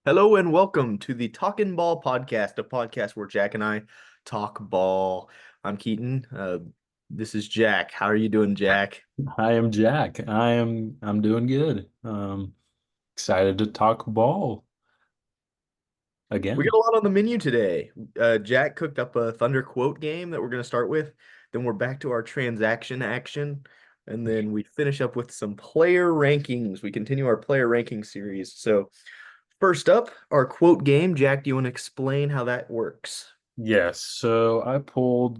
Hello and welcome to the Talkin Ball Podcast, a podcast where Jack and I talk ball. I'm Keaton. This is Jack. How are you doing, Jack? I am Jack. I'm doing good. Excited to talk ball We again. got a lot on the menu today. Jack cooked up a Thunder quote game that we're going to start with. Then we're back to our transaction action. And then we finish up with some player rankings. We continue our player ranking series. So, first up, our quote game. Jack, do you want to explain how that works? Yes, so I pulled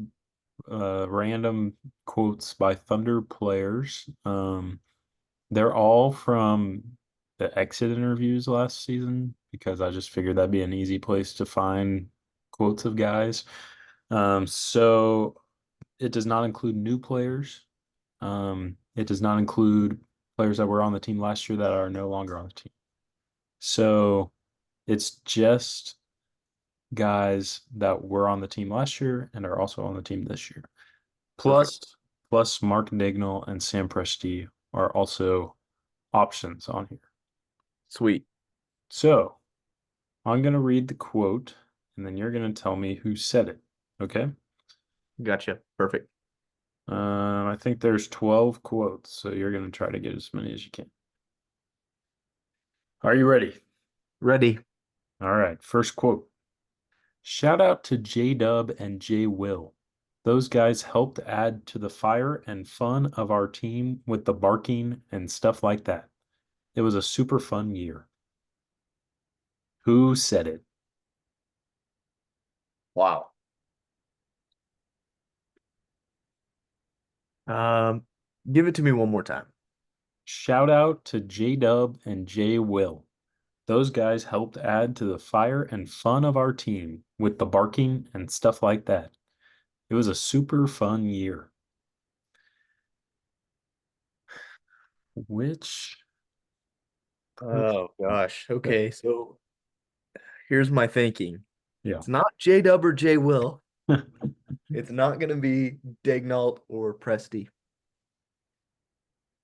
random quotes by Thunder players. They're all from the exit interviews last season because I just figured that'd be an easy place to find quotes of guys. So it does not include new players. It does not include players that were on the team last year that are no longer on the team. So it's just guys that were on the team last year and are also on the team this year. Plus, Perfect. plus Mark Dagnall and Sam Presti are also options on here. Sweet. So I'm going to read the quote and then you're going to tell me who said it. Okay. Gotcha. Perfect. I think there's 12 quotes, so you're going to try to get as many as you can. Are you ready? Ready. All right. First quote. Shout out to J Dub and J Will. Those guys helped add to the fire and fun of our team with the barking and stuff like that. It was a super fun year. Who said it? Wow. Um, Give it to me one more time. Shout out to J Dub and J Will. Those guys helped add to the fire and fun of our team with the barking and stuff like that. It was a super fun year. Which person? Oh gosh. Okay, so here's my thinking. Yeah. It's not J Dub or J Will. It's not gonna be Dagnalt or Presti.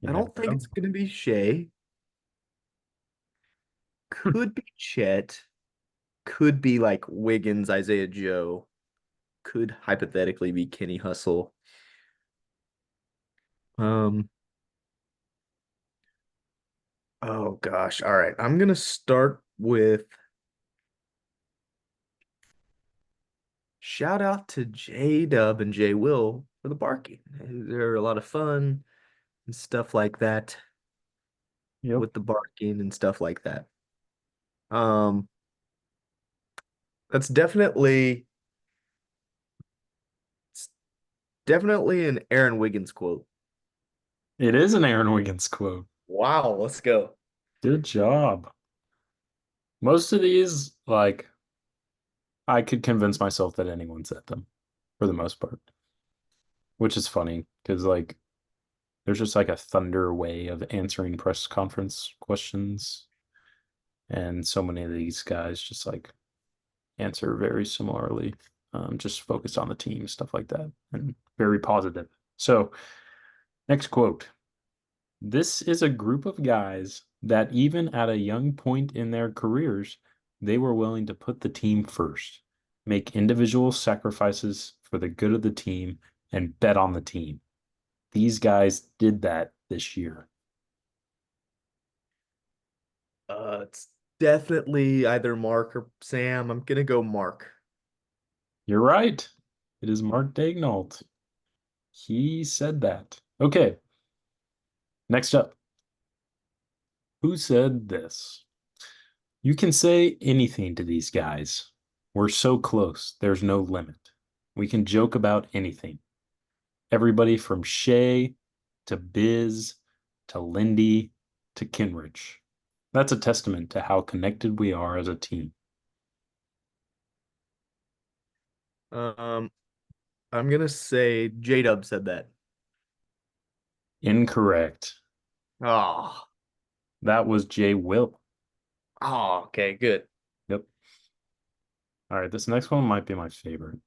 You I never don't think know. it's gonna be Shea. Could be Chet. Could be like Wiggins, Isaiah Joe. Could hypothetically be Kenny Hustle. Um, oh gosh. All right. I'm gonna start with shout out to J Dub and J Will for the barking. They're a lot of fun and stuff like that Yep. with the barking and stuff like that. Um, that's it's definitely an Aaron Wiggins quote. It is an Aaron Wiggins quote. Wow, let's go. Good job. Most of these, like, I could convince myself that anyone said them for the most part, which is funny because, like, there's just like a thunder way of answering press conference questions. And so many of these guys just like answer very similarly, just focused on the team, stuff like that, and very positive. So, next quote. This is a group of guys that even at a young point in their careers, they were willing to put the team first, make individual sacrifices for the good of the team, and bet on the team. These guys did that this year. It's definitely either Mark or Sam. I'm gonna go Mark. You're right. It is Mark Daignault. He said that. Okay, next up. Who said this? You can say anything to these guys. We're so close, there's no limit. We can joke about anything. Everybody from Shay to Biz to Lindy to Kinrich. That's a testament to how connected we are as a team. Um, I'm gonna say J-Dub said that. Incorrect. Oh, That was Jay Will. oh, okay, good. Yep. All right, this next one might be my favorite.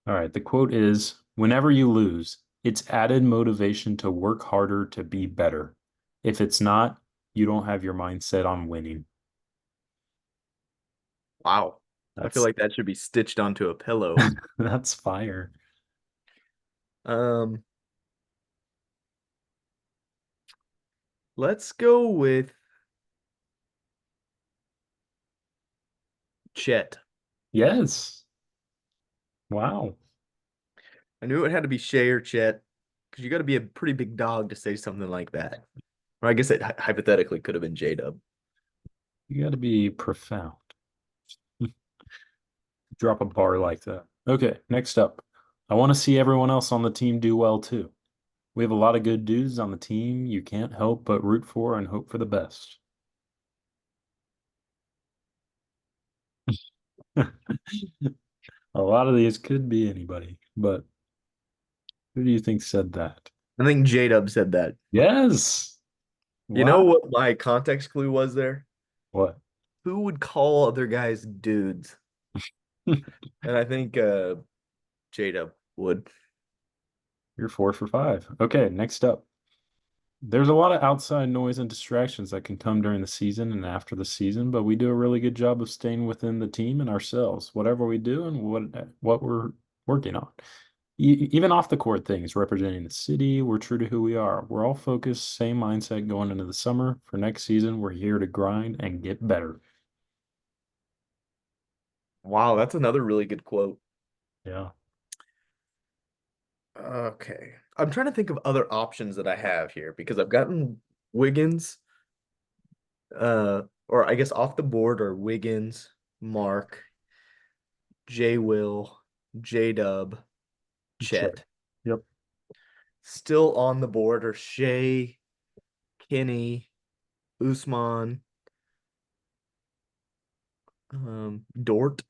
All right, the quote is whenever you lose, it's added motivation to work harder to be better. If it's not, you don't have your mindset on winning. Wow. I feel That's like that should be stitched onto a pillow. that's fire. Um, let's go with Chet. Yes. Wow. I knew it had to be Shea or Chet because you got to be a pretty big dog to say something like that. Or I guess it hypothetically could have been J-Dub. You got to be profound. Drop a bar like that. Okay, next up. I want to see everyone else on the team do well too. We have a lot of good dudes on the team you can't help but root for and hope for the best. A lot of these could be anybody, but who do you think said that? I think J-Dub said that. Yes. You know Wow. what my context clue was there? What? Who would call other guys dudes? And I think J-Dub would. You're 4 for 5. Okay, next up. There's a lot of outside noise and distractions that can come during the season and after the season, but we do a really good job of staying within the team and ourselves, whatever we do and what we're working on. Even off the court things, representing the city, we're true to who we are. We're all focused, same mindset going into the summer. For next season, we're here to grind and get better. Wow, that's another really good quote. Yeah. Okay. I'm trying to think of other options that I have here because I've gotten Wiggins, or I guess off the board are Wiggins, Mark, J Will, J Dub, Sure. Chet. Yep. Still on the board are Shea, Kenny, Usman, Dort.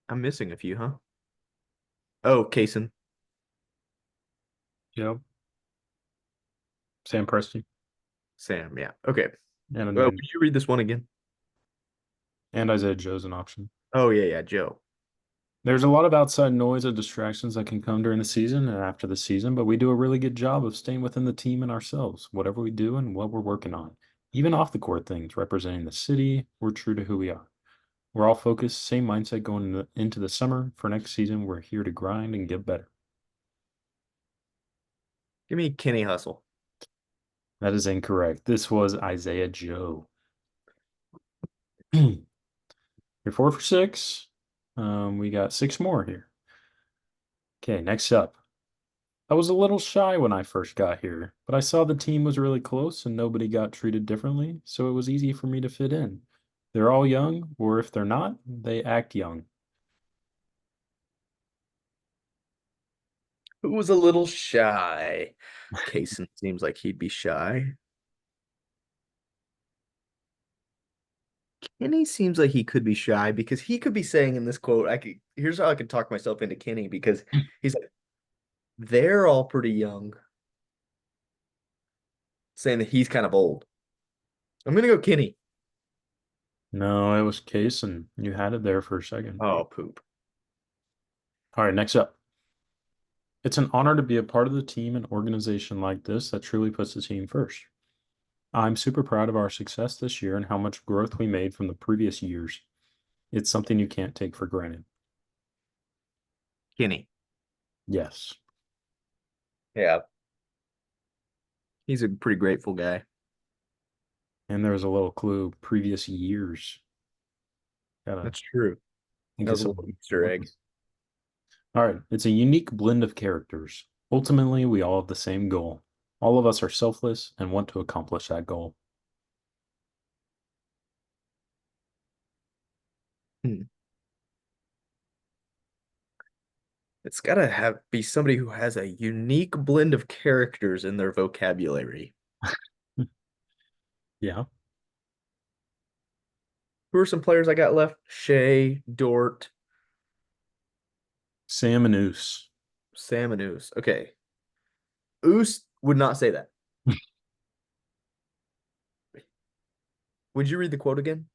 I'm missing a few, huh? Oh, Kaysen. Yep. Sam Presti. Sam, yeah. Okay. And Well, then could you read this one again? and Isaiah Joe's an option. Oh, yeah, yeah, Joe. There's a lot of outside noise and distractions that can come during the season and after the season, but we do a really good job of staying within the team and ourselves, whatever we do and what we're working on. Even off the court things, representing the city, we're true to who we are. We're all focused, same mindset going into the summer. For next season, we're here to grind and get better. Give me Kenny Hustle. That is incorrect. This was Isaiah Joe. You're 4 for 6. We got 6 more here. Okay, next up. I was a little shy when I first got here, but I saw the team was really close and nobody got treated differently, so it was easy for me to fit in. They're all young, or if they're not, they act young. Who was a little shy? Kaysen seems like he'd be shy. Kenny seems like he could be shy because he could be saying in this quote, here's how I could talk myself into Kenny because he's like, they're all pretty young, saying that he's kind of old. I'm gonna go Kenny. No, it was Case, and you had it there for a second. Oh, poop. All right, next up. It's an honor to be a part of the team and organization like this that truly puts the team first. I'm super proud of our success this year and how much growth we made from the previous years. It's something you can't take for granted. Kenny. Yes. Yeah. He's a pretty grateful guy. And there was a little clue previous years. Gotta That's true. think That of was a little something. Easter egg. All right. It's a unique blend of characters. Ultimately, we all have the same goal. All of us are selfless and want to accomplish that goal. Hmm. It's gotta have be somebody who has a unique blend of characters in their vocabulary. Yeah. Who are some players I got left? Shea, Dort, Sam and Oos. Sam, and Oos. Okay. Oos would not say that. Would you read the quote again?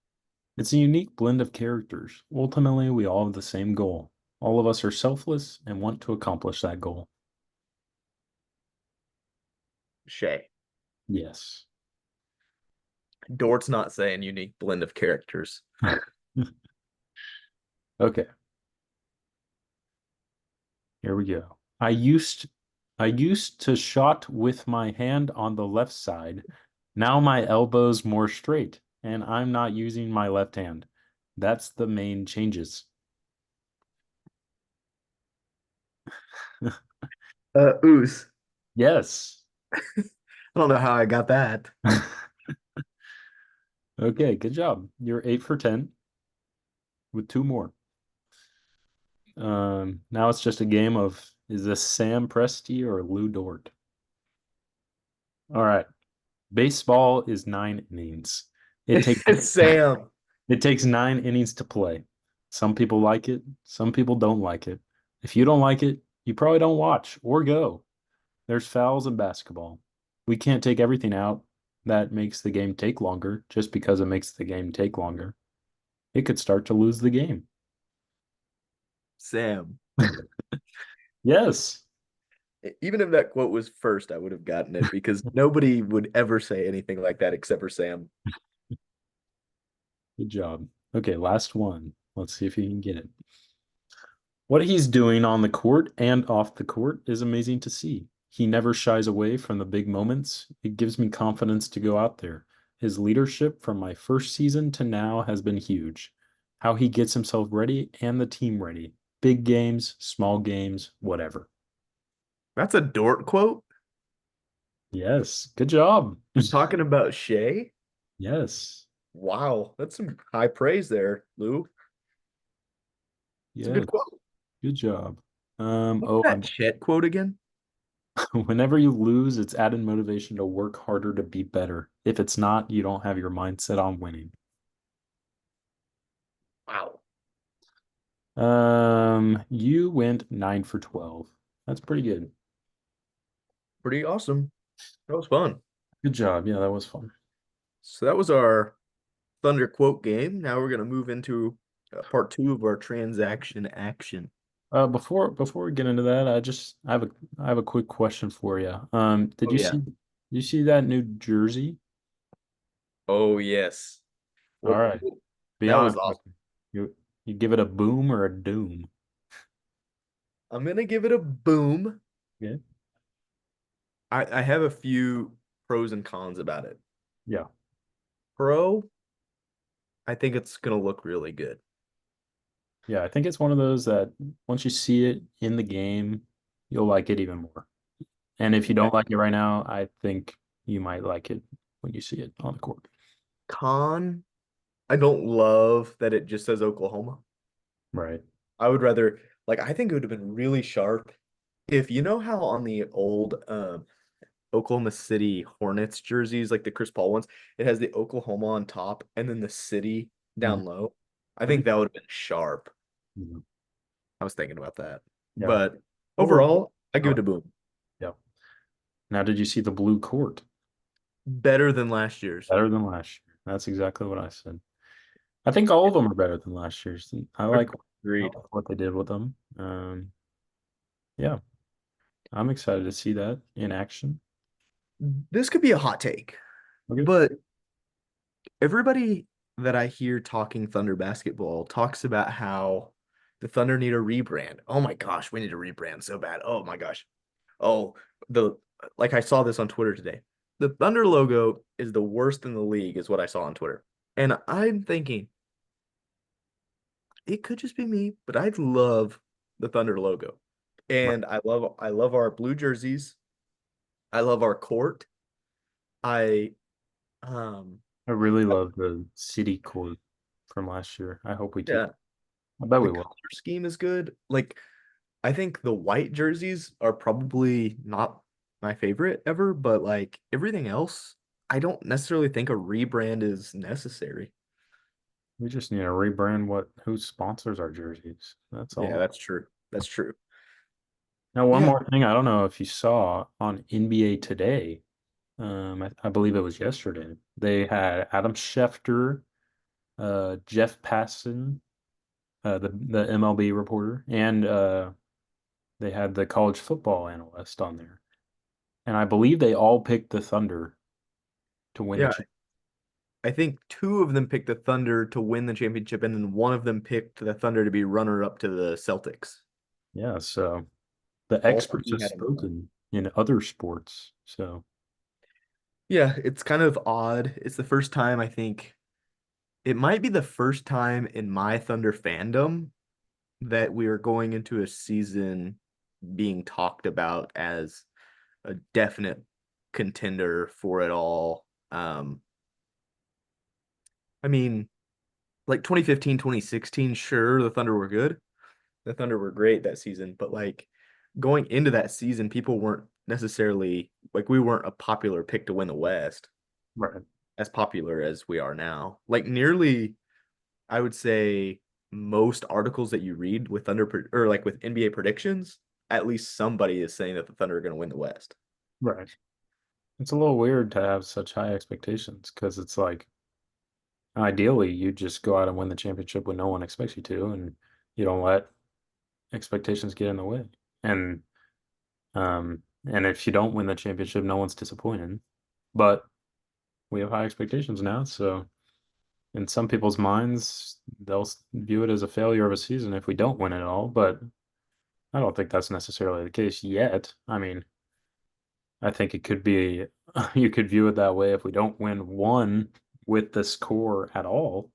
It's a unique blend of characters. Ultimately, we all have the same goal. All of us are selfless and want to accomplish that goal. Shea. Yes. Dort's not saying unique blend of characters. Okay, here we go. I used to shot with my hand on the left side. Now my elbow's more straight, and I'm not using my left hand. That's the main changes. Oos. Yes. I don't know how I got that. Okay, good job. You're 8 for 10 with two more. Now it's just a game of is this Sam Presti or Lou Dort? All right. Baseball is 9 innings. It takes Sam. it takes 9 innings to play. Some people like it, some people don't like it. If you don't like it, you probably don't watch or go. There's fouls in basketball. We can't take everything out that makes the game take longer just because it makes the game take longer. It could start to lose the game. Sam. Yes. Even if that quote was first, I would have gotten it because nobody would ever say anything like that except for Sam. Good job. Okay, last one. Let's see if you can get it. What he's doing on the court and off the court is amazing to see. He never shies away from the big moments. It gives me confidence to go out there. His leadership from my first season to now has been huge. How he gets himself ready and the team ready. Big games, small games, whatever. That's a Dort quote. Yes, good job. Talking about Shea. Yes, Wow, that's some high praise there, Lou. It's a yes, good quote. good job. What's Oh, that Chet quote again? whenever you lose, it's added motivation to work harder to be better. If it's not, you don't have your mindset on winning. Wow, You went 9 for 12. That's pretty good. pretty awesome. That was fun. Good job. Yeah, that was fun. So that was our Thunder quote game. Now we're gonna move into part two of our transaction action. Before we get into that, I have a quick question for you. Did Oh you yeah. see that new jersey? Oh yes. All What right. Be that was honest awesome. with me. You give it a boom or a doom? I'm gonna give it a boom. Yeah. I have a few pros and cons about it. Yeah. Pro, I think it's gonna look really good. Yeah, I think it's one of those that once you see it in the game, you'll like it even more. And if you Yeah. don't like it right now, I think you might like it when you see it on the court. Con, I don't love that it just says Oklahoma. Right. I would rather like I think it would have been really sharp if you know how on the old Oklahoma City Hornets jerseys, like the Chris Paul ones, it has the Oklahoma on top and then the city Mhm. down low. I Okay. think that would have been sharp. Mhm. I was thinking about that. Yeah. But Overall, overall, I I give like it a boom. yeah. Now, did you see the blue court? Better than last year's. Better than last year. That's exactly what I said. I think all of them are better than last year's. I Agreed. like what they did with them. Yeah, I'm excited to see that in action. This could be a hot take, Okay. but everybody that I hear talking Thunder basketball talks about how the Thunder need a rebrand. Oh my gosh, we need a rebrand so bad. Oh my gosh. Oh, the like I saw this on Twitter today. The Thunder logo is the worst in the league, is what I saw on Twitter. And I'm thinking it could just be me, but I love the Thunder logo. Right. And I love our blue jerseys. I love our court. I um I really love the city court from last year. I hope we keep yeah, it. I bet the we color will. scheme is good. Like I think the white jerseys are probably not my favorite ever, but like everything else, I don't necessarily think a rebrand is necessary. We just need to rebrand who sponsors our jerseys. That's Yeah, all. that's true. That's true. Now, one Yeah. more thing. I don't know if you saw on NBA Today. I believe it was yesterday. They had Adam Schefter, Jeff Passan, the MLB reporter, and they had the college football analyst on there. And I believe they all picked the Thunder to win the Yeah. championship. I think two of them picked the Thunder to win the championship, and then one of them picked the Thunder to be runner up to the Celtics. Yeah, so the All experts three have had them wrong. spoken in other sports. So Yeah, it's kind of odd. It's the first time I think it might be the first time in my Thunder fandom that we are going into a season being talked about as a definite contender for it all. I mean, like 2015, 2016, sure, the Thunder were good. The Thunder were great that season, but like going into that season, people weren't necessarily like we weren't a popular pick to win the West right, as popular as we are now. Like nearly, I would say most articles that you read with or like with NBA predictions, at least somebody is saying that the Thunder are going to win the West. right. It's a little weird to have such high expectations because it's like ideally you just go out and win the championship when no one expects you to, and you don't let expectations get in the way. And if you don't win the championship, no one's disappointed. But we have high expectations now, so in some people's minds, they'll view it as a failure of a season if we don't win it all. But I don't think that's necessarily the case yet. I mean, I think it could be you could view it that way if we don't win one with this core at all.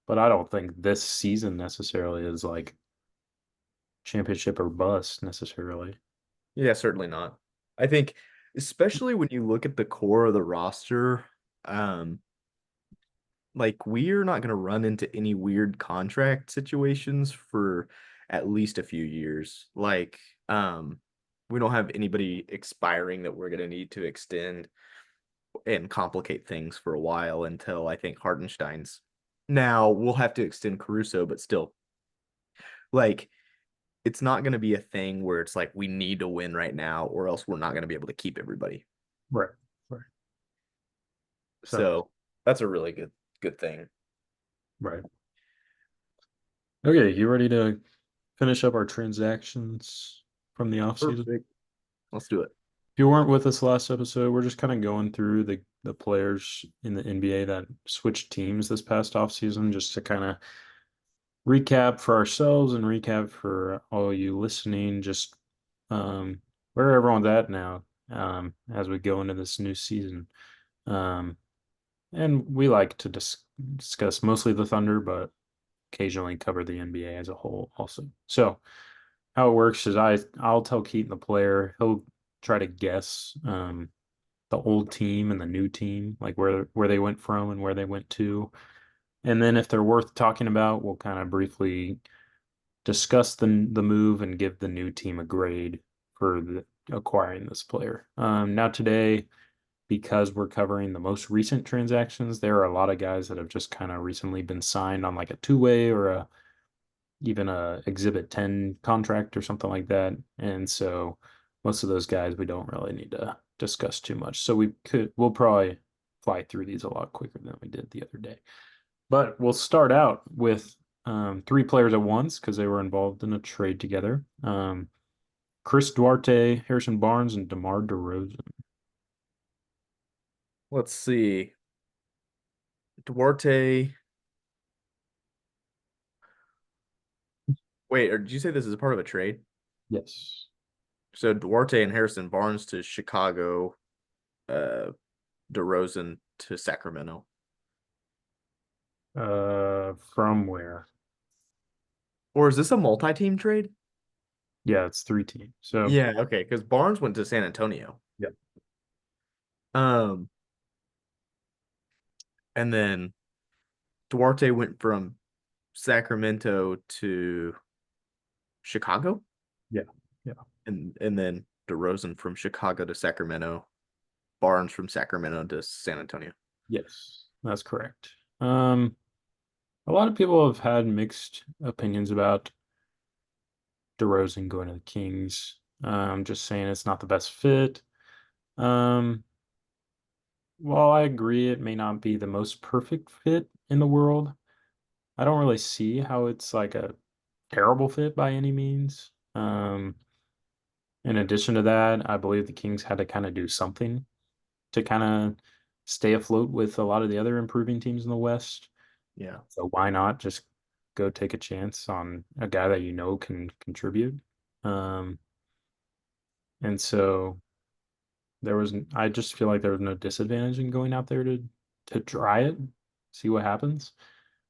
But I don't think this season necessarily is like championship or bust necessarily. Yeah, certainly not. I think, especially when you look at the core of the roster, um, like we're not going to run into any weird contract situations for at least a few years. Like, we don't have anybody expiring that we're going to need to extend and complicate things for a while until I think Hardenstein's. Now we'll have to extend Caruso, but still, like, it's not going to be a thing where it's like we need to win right now, or else we're not going to be able to keep everybody. Right. Right. So, So that's a really good thing. right. Okay, you ready to finish up our transactions from the offseason? Perfect. Let's do it. If you weren't with us last episode, we're just kind of going through the players in the NBA that switched teams this past offseason just to kind of recap for ourselves and recap for all you listening, just where everyone's at now as we go into this new season. Um, and we like to discuss mostly the Thunder, but occasionally cover the NBA as a whole also. So how it works is I'll tell Keaton the player, he'll try to guess the old team and the new team, like where they went from and where they went to. And then if they're worth talking about, we'll kind of briefly discuss the move and give the new team a grade for acquiring this player. Now today, because we're covering the most recent transactions, there are a lot of guys that have just kind of recently been signed on like a two-way or even a Exhibit 10 contract or something like that. And so most of those guys we don't really need to discuss too much. So we'll probably fly through these a lot quicker than we did the other day. But we'll start out with three players at once because they were involved in a trade together. Chris Duarte, Harrison Barnes, and DeMar DeRozan. Let's see. Duarte. Wait, or did you say this is a part of a trade? Yes. So Duarte and Harrison Barnes to Chicago, uh, DeRozan to Sacramento. From where? Or is this a multi-team trade? Yeah, it's three teams. So Yeah, okay, because Barnes went to San Antonio. yeah, Um, and then Duarte went from Sacramento to Chicago, yeah, yeah. and then DeRozan from Chicago to Sacramento, Barnes from Sacramento to San Antonio. Yes, that's correct. A lot of people have had mixed opinions about DeRozan going to the Kings. Just saying it's not the best fit. Um, while I agree it may not be the most perfect fit in the world, I don't really see how it's like a terrible fit by any means. In addition to that, I believe the Kings had to kind of do something to kind of stay afloat with a lot of the other improving teams in the West. Yeah. So why not just go take a chance on a guy that you know can contribute? Um, and so I just feel like there was no disadvantage in going out there to try it, see what happens.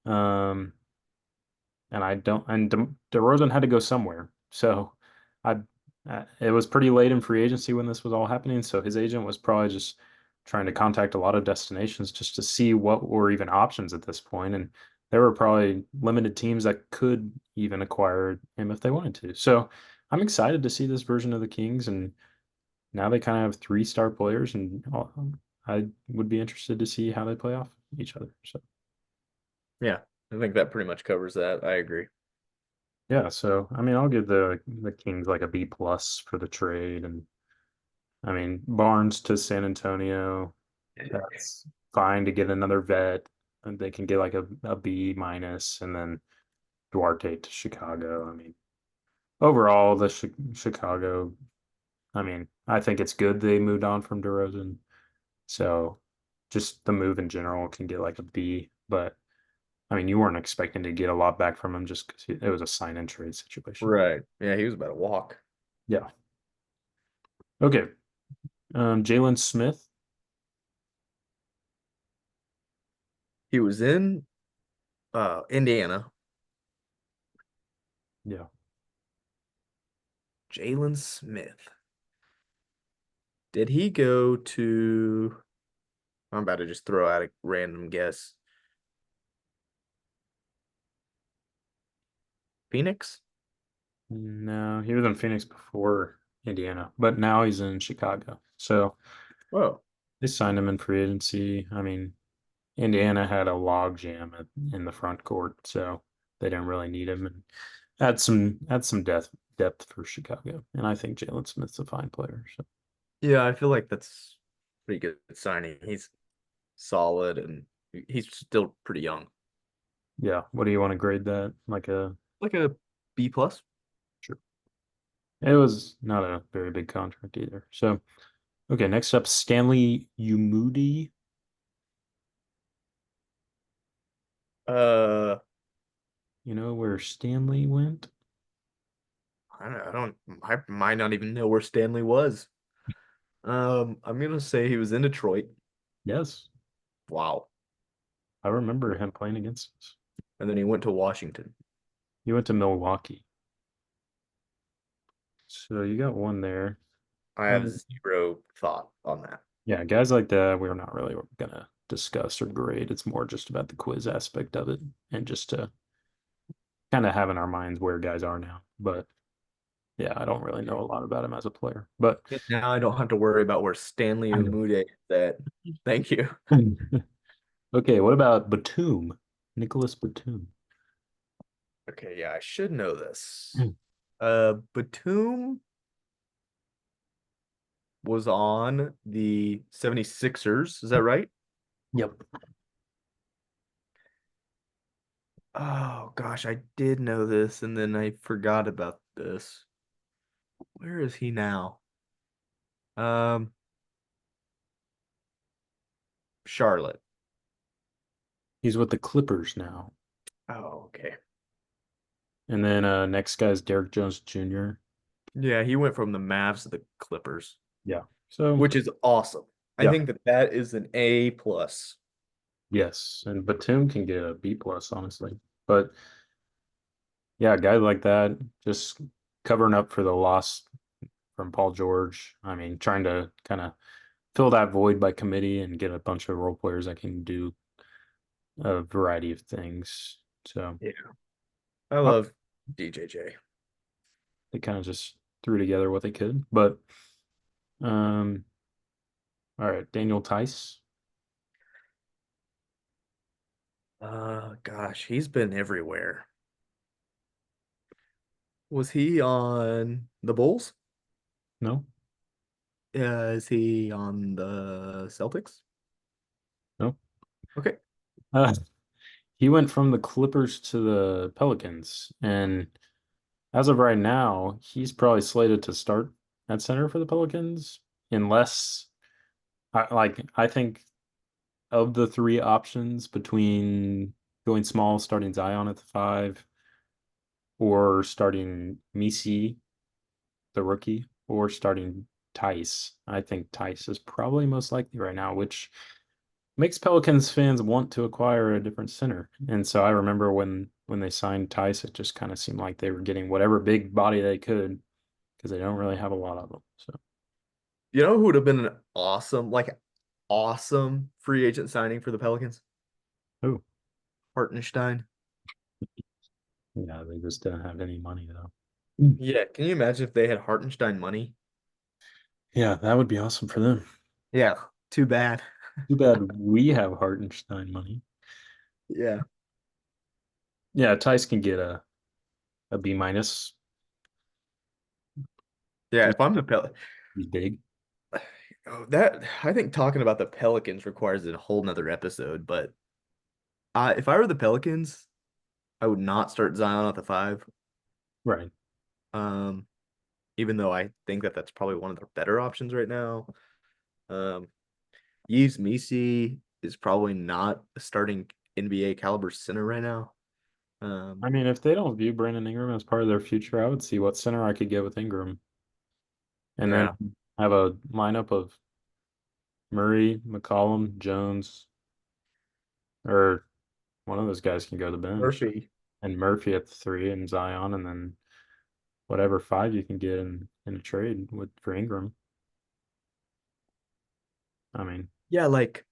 Um, and I don't, and DeRozan had to go somewhere. So I, it was pretty late in free agency when this was all happening. So his agent was probably just trying to contact a lot of destinations just to see what were even options at this point. And there were probably limited teams that could even acquire him if they wanted to. So I'm excited to see this version of the Kings. And now they kind of have three-star players, and I would be interested to see how they play off each other. So. Yeah. I think that pretty much covers that. I agree. Yeah, so I mean, I'll give the Kings like a B plus for the trade, and I mean Barnes to San Antonio, that's fine to get another vet, and they can get like a B minus, and then Duarte to Chicago. I mean, overall, the Chicago, I mean, I think it's good they moved on from DeRozan, so just the move in general can get like a B, but I mean, you weren't expecting to get a lot back from him just because it was a sign and trade situation. Right. Yeah, he was about to walk. Yeah. Okay. Jalen Smith. He was in Indiana. Yeah. Jalen Smith. Did he go to I'm about to just throw out a random guess. Phoenix? No, he was in Phoenix before Indiana, but now he's in Chicago. So Whoa. they signed him in free agency. I mean, Indiana had a log jam in the front court, so they didn't really need him, and add some depth for Chicago. And I think Jalen Smith's a fine player. So Yeah, I feel like that's pretty good signing. He's solid and he's still pretty young. yeah, what do you want to grade that? Like a B plus. Sure. It was not a very big contract either. So okay, next up, Stanley Umudi. Uh, You know where Stanley went? I might not even know where Stanley was. I'm gonna say he was in Detroit. Yes, Wow. I remember him playing against us. And then he went to Washington. He went to Milwaukee. So you got one there. I have Um, zero thought on that. yeah, guys like that, we're not really gonna discuss or grade. It's more just about the quiz aspect of it and just to kind of have in our minds where guys are now. But yeah, I don't really know a lot about him as a player. But Now I don't have to worry about where Stanley I know. Umude is at. Thank you. Okay, what about Batum? Nicholas Batum. Okay, yeah, I should know this. Hmm. Batum was on the 76ers. Is that right? Yep. Oh gosh, I did know this and then I forgot about this. Where is he now? Um, Charlotte. He's with the Clippers now. Oh, okay. And then next guy is Derek Jones Jr. Yeah, he went from the Mavs to the Clippers, Yeah. So which is awesome. I yeah, think that is an A plus. yes. And Batum can get a B plus, honestly. But yeah, a guy like that, just covering up for the loss from Paul George. I mean, trying to kind of fill that void by committee and get a bunch of role players that can do a variety of things. So Yeah, I oh, love DJJ. they kind of just threw together what they could. But um, all right, Daniel Tice. Gosh, he's been everywhere. Was he on the Bulls? No, Is he on the Celtics? no. Okay. Uh, he went from the Clippers to the Pelicans, and as of right now, he's probably slated to start at center for the Pelicans, unless I think of the three options between going small, starting Zion at the 5, or starting Misi, the rookie, or starting Tice. I think Tice is probably most likely right now, which makes Pelicans fans want to acquire a different center. And so I remember when they signed Tice, it just kind of seemed like they were getting whatever big body they could because they don't really have a lot of them. So You know who would have been an awesome free agent signing for the Pelicans? oh Hartenstein. yeah, they just didn't have any money though. Mm. Yeah, can you imagine if they had Hartenstein money? Yeah, that would be awesome for them. Yeah, too bad. Too bad we have Hartenstein money. Yeah. Yeah, Tice can get a B minus. Yeah, Just if I'm the Pel he's big. oh, that I think talking about the Pelicans requires a whole nother episode, but if I were the Pelicans, I would not start Zion at the 5. Right. Um, even though I think that that's probably one of their better options right now. Um, Yves Misi is probably not a starting NBA caliber center right now. Um, I mean, if they don't view Brandon Ingram as part of their future, I would see what center I could get with Ingram. And then yeah, have a lineup of Murray, McCollum, Jones, or one of those guys can go to the bench. Murphy. And Murphy at the 3 and Zion, and then whatever 5 you can get in a trade with for Ingram. I mean, Yeah, like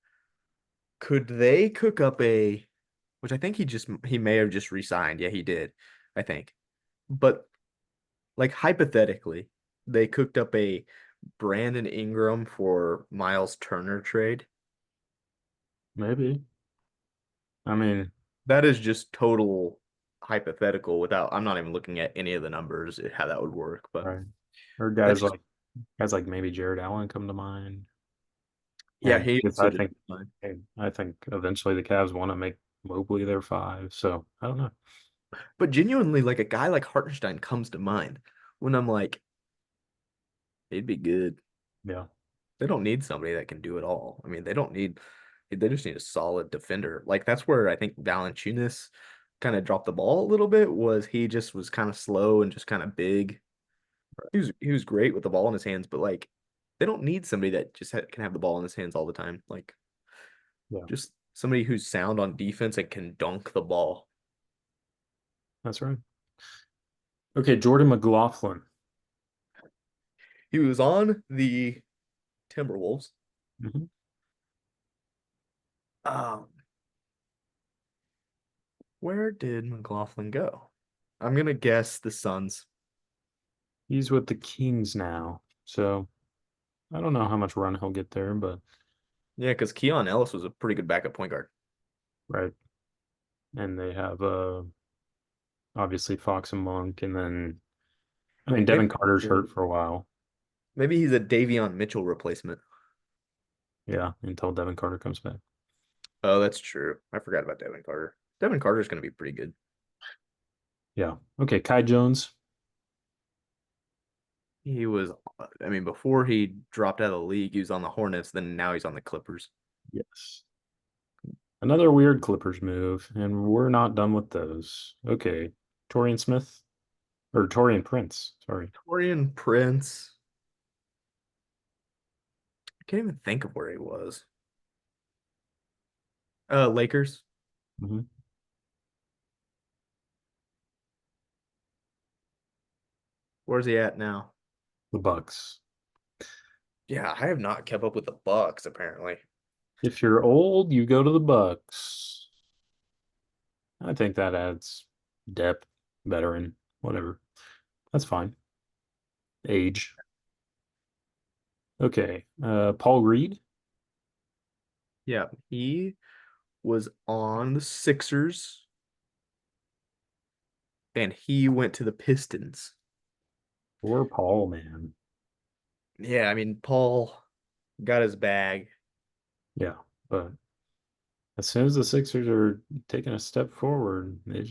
could they cook up which I think he may have just resigned. Yeah, he did, I think. But like hypothetically, they cooked up a Brandon Ingram for Miles Turner trade. maybe. I mean, That is just total hypothetical without I'm not even looking at any of the numbers how that would work, but right. Or that's just guys like maybe Jared Allen come to mind. yeah, And he because also just fine. I think eventually the Cavs want to make Mobley their 5. So I don't know. But genuinely, like a guy like Hartenstein comes to mind when I'm like, he'd be good. Yeah, They don't need somebody that can do it all. I mean, they just need a solid defender. Like that's where I think Valanciunas kind of dropped the ball a little bit was he just was kind of slow and just kind of big. He was great with the ball in his hands, but like they don't need somebody that just can have the ball in his hands all the time. Like yeah, just somebody who's sound on defense and can dunk the ball. that's right. Okay, Jordan McLaughlin. He was on the Timberwolves. Mhm. Um, where did McLaughlin go? I'm gonna guess the Suns. He's with the Kings now. So I don't know how much run he'll get there, but Yeah, because Keon Ellis was a pretty good backup point guard. right. And they have obviously Fox and Monk, and then I mean Maybe Devin Carter's hurt for a while. maybe he's a Davion Mitchell replacement. Yeah, until Devin Carter comes back. Oh, that's true. I forgot about Devin Carter. Devin Carter's gonna be pretty good. Yeah. Okay, Kai Jones. He was, I mean, before he dropped out of the league, he was on the Hornets. Then now he's on the Clippers. Yes. Another weird Clippers move, and we're not done with those. Okay. Torian Smith or Torian Prince. Sorry. Torian Prince. I can't even think of where he was. Lakers. Hmm. Where's he at now? The Bucks. Yeah, I have not kept up with the Bucks apparently. If you're old, you go to the Bucks. I think that adds depth, veteran, whatever. That's fine. Age. Okay. Paul Reed. Yeah, he was on the Sixers and he went to the Pistons. Or Paul, man. Yeah, I mean, Paul got his bag. Yeah. But as soon as the Sixers are taking a step forward, he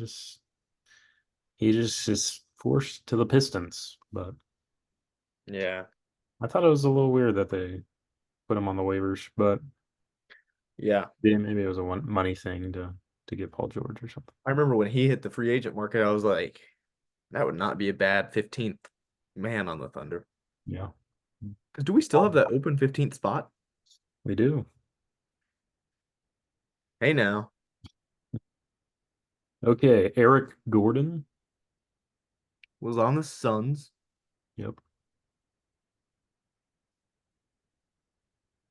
just is forced to the Pistons. But Yeah. I thought it was a little weird that they put him on the waivers, but Yeah. Yeah, maybe it was a money thing to get Paul George or something. I remember when he hit the free agent market, I was like, that would not be a bad 15th man on the Thunder. Yeah. Because do we still have that open 15th spot? We do. Hey now, Okay, Eric Gordon. was on the Suns. Yep.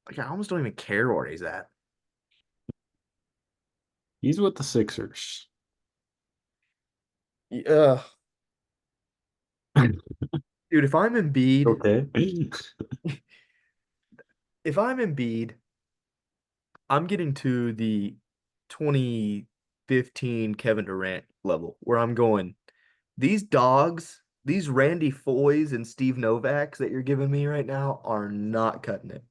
Like I almost don't even care where he's at. He's with the Sixers. Yeah. Dude, Okay. If I'm Embiid, I'm getting to the 2015 Kevin Durant level where I'm going, these dogs, these Randy Foys and Steve Novaks that you're giving me right now are not cutting it.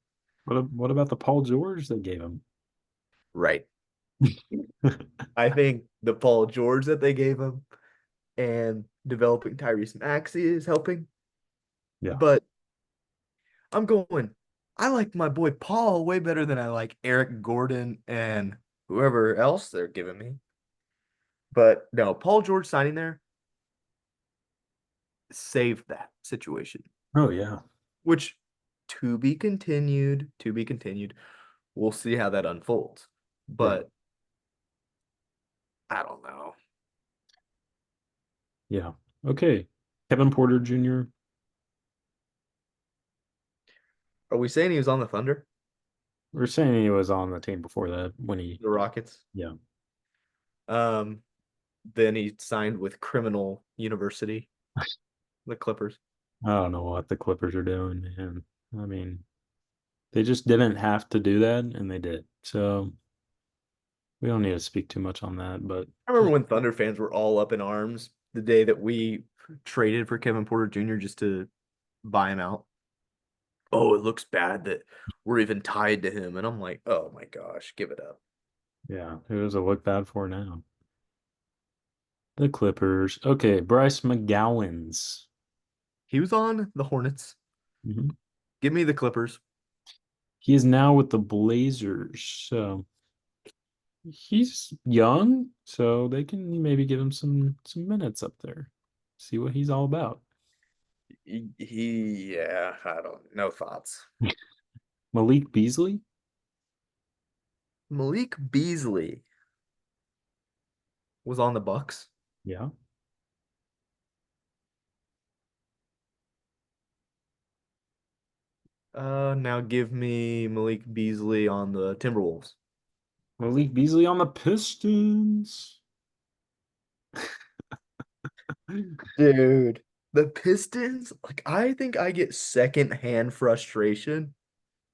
What about the Paul George they gave him? Right. I think the Paul George that they gave him and developing Tyrese Maxey is helping. Yeah. But I'm going, I like my boy Paul way better than I like Eric Gordon and whoever else they're giving me. But no, Paul George signing there saved that situation, Oh yeah. which to be continued, to be continued. We'll see how that unfolds. Right. But I don't know. Yeah. Okay. Kevin Porter Jr. Are we saying he was on the Thunder, We're saying he was on the team before that when the Rockets? yeah. Um, then he signed with Criminal University, the Clippers. I don't know what the Clippers are doing, man. I mean, they just didn't have to do that, and they did. So we don't need to speak too much on that, but I remember when Thunder fans were all up in arms the day that we traded for Kevin Porter Jr. just to buy him out. Oh, it looks bad that we're even tied to him. And I'm like, oh my gosh, give it up. yeah, who does it look bad for now? The Clippers. Okay, Bryce McGowan's. He was on the Hornets. Mhm. Give me the Clippers. He is now with the Blazers. So he's young, so they can maybe give him some minutes up there. See what he's all about. Yeah, I don't, no thoughts. Malik Beasley? Malik Beasley was on the Bucks. Yeah. Now give me Malik Beasley on the Timberwolves. Malik Beasley on the Pistons. Dude, the Pistons, like I think I get secondhand frustration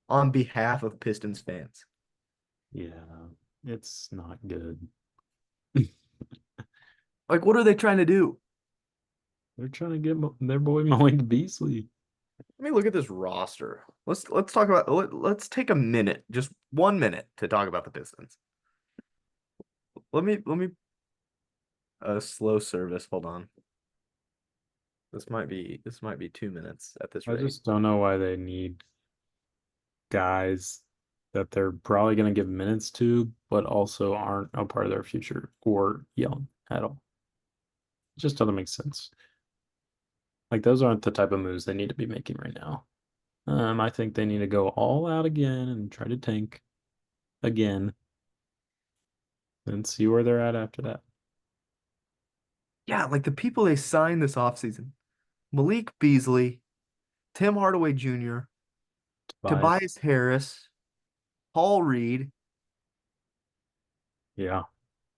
on behalf of Pistons fans. Yeah, it's not good. Like, what are they trying to do? They're trying to get their boy Malik Beasley. Let me look at this roster. Let's talk about let's take a minute, just 1 minute to talk about the Pistons. Let me a slow service. Hold on. This might be 2 minutes at this I rate. just don't know why they need guys that they're probably going to give minutes to, but also aren't a part of their future or young at all. It just doesn't make sense. Like those aren't the type of moves they need to be making right now. I think they need to go all out again and try to tank again and see where they're at after that. Yeah, like the people they signed this offseason. Malik Beasley, Tim Hardaway Jr., Tobias. Tobias Harris, Paul Reed. Yeah.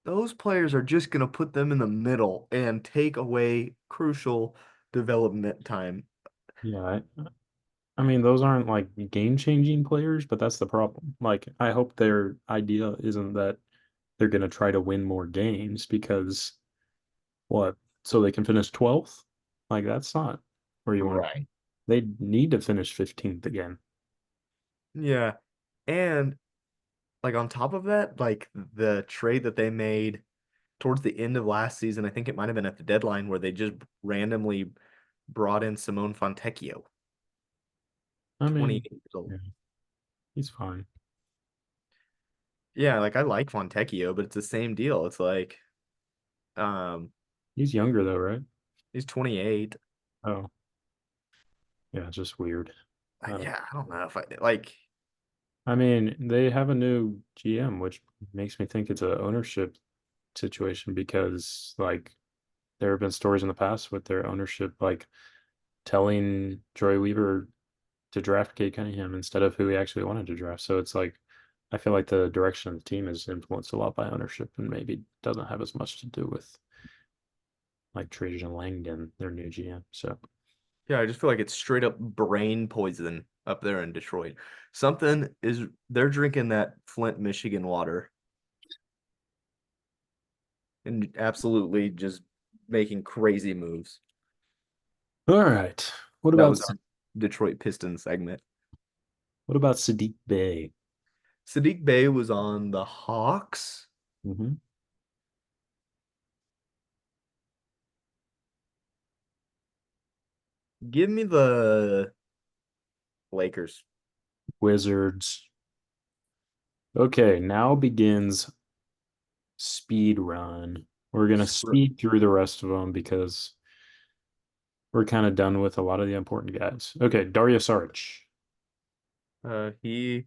Those players are just going to put them in the middle and take away crucial development time. Yeah. I mean, those aren't like game-changing players, but that's the problem. Like, I hope their idea isn't that they're going to try to win more games because what? So they can finish 12th? Like, that's not where you want to. Right. They need to finish 15th again. Yeah. And like on top of that, like the trade that they made towards the end of last season, I think it might have been at the deadline where they just randomly brought in Simone Fontecchio, I 28 mean, years old. yeah, he's fine. Yeah, like I like Fontecchio, but it's the same deal. It's like, um, He's younger though, right? he's 28. Oh, yeah, it's just weird. I don't. Yeah, I don't know if I like. I mean, they have a new GM, which makes me think it's a ownership situation because like there have been stories in the past with their ownership like telling Troy Weaver to draft Cade Cunningham instead of who he actually wanted to draft. So it's like I feel like the direction of the team is influenced a lot by ownership and maybe doesn't have as much to do with like Trajan Langdon, their new GM. So Yeah, I just feel like it's straight up brain poison up there in Detroit. Something is they're drinking that Flint, Michigan water and absolutely just making crazy moves. all right. What That about was our Detroit Pistons segment. Sadiq Bey? Sadiq Bey was on the Hawks. Mm-hmm. Give me the Lakers. Wizards. Okay, now begins speed run. We're gonna Screw- speed through the rest of them because we're kind of done with a lot of the important guys. Okay, Dario Saric. He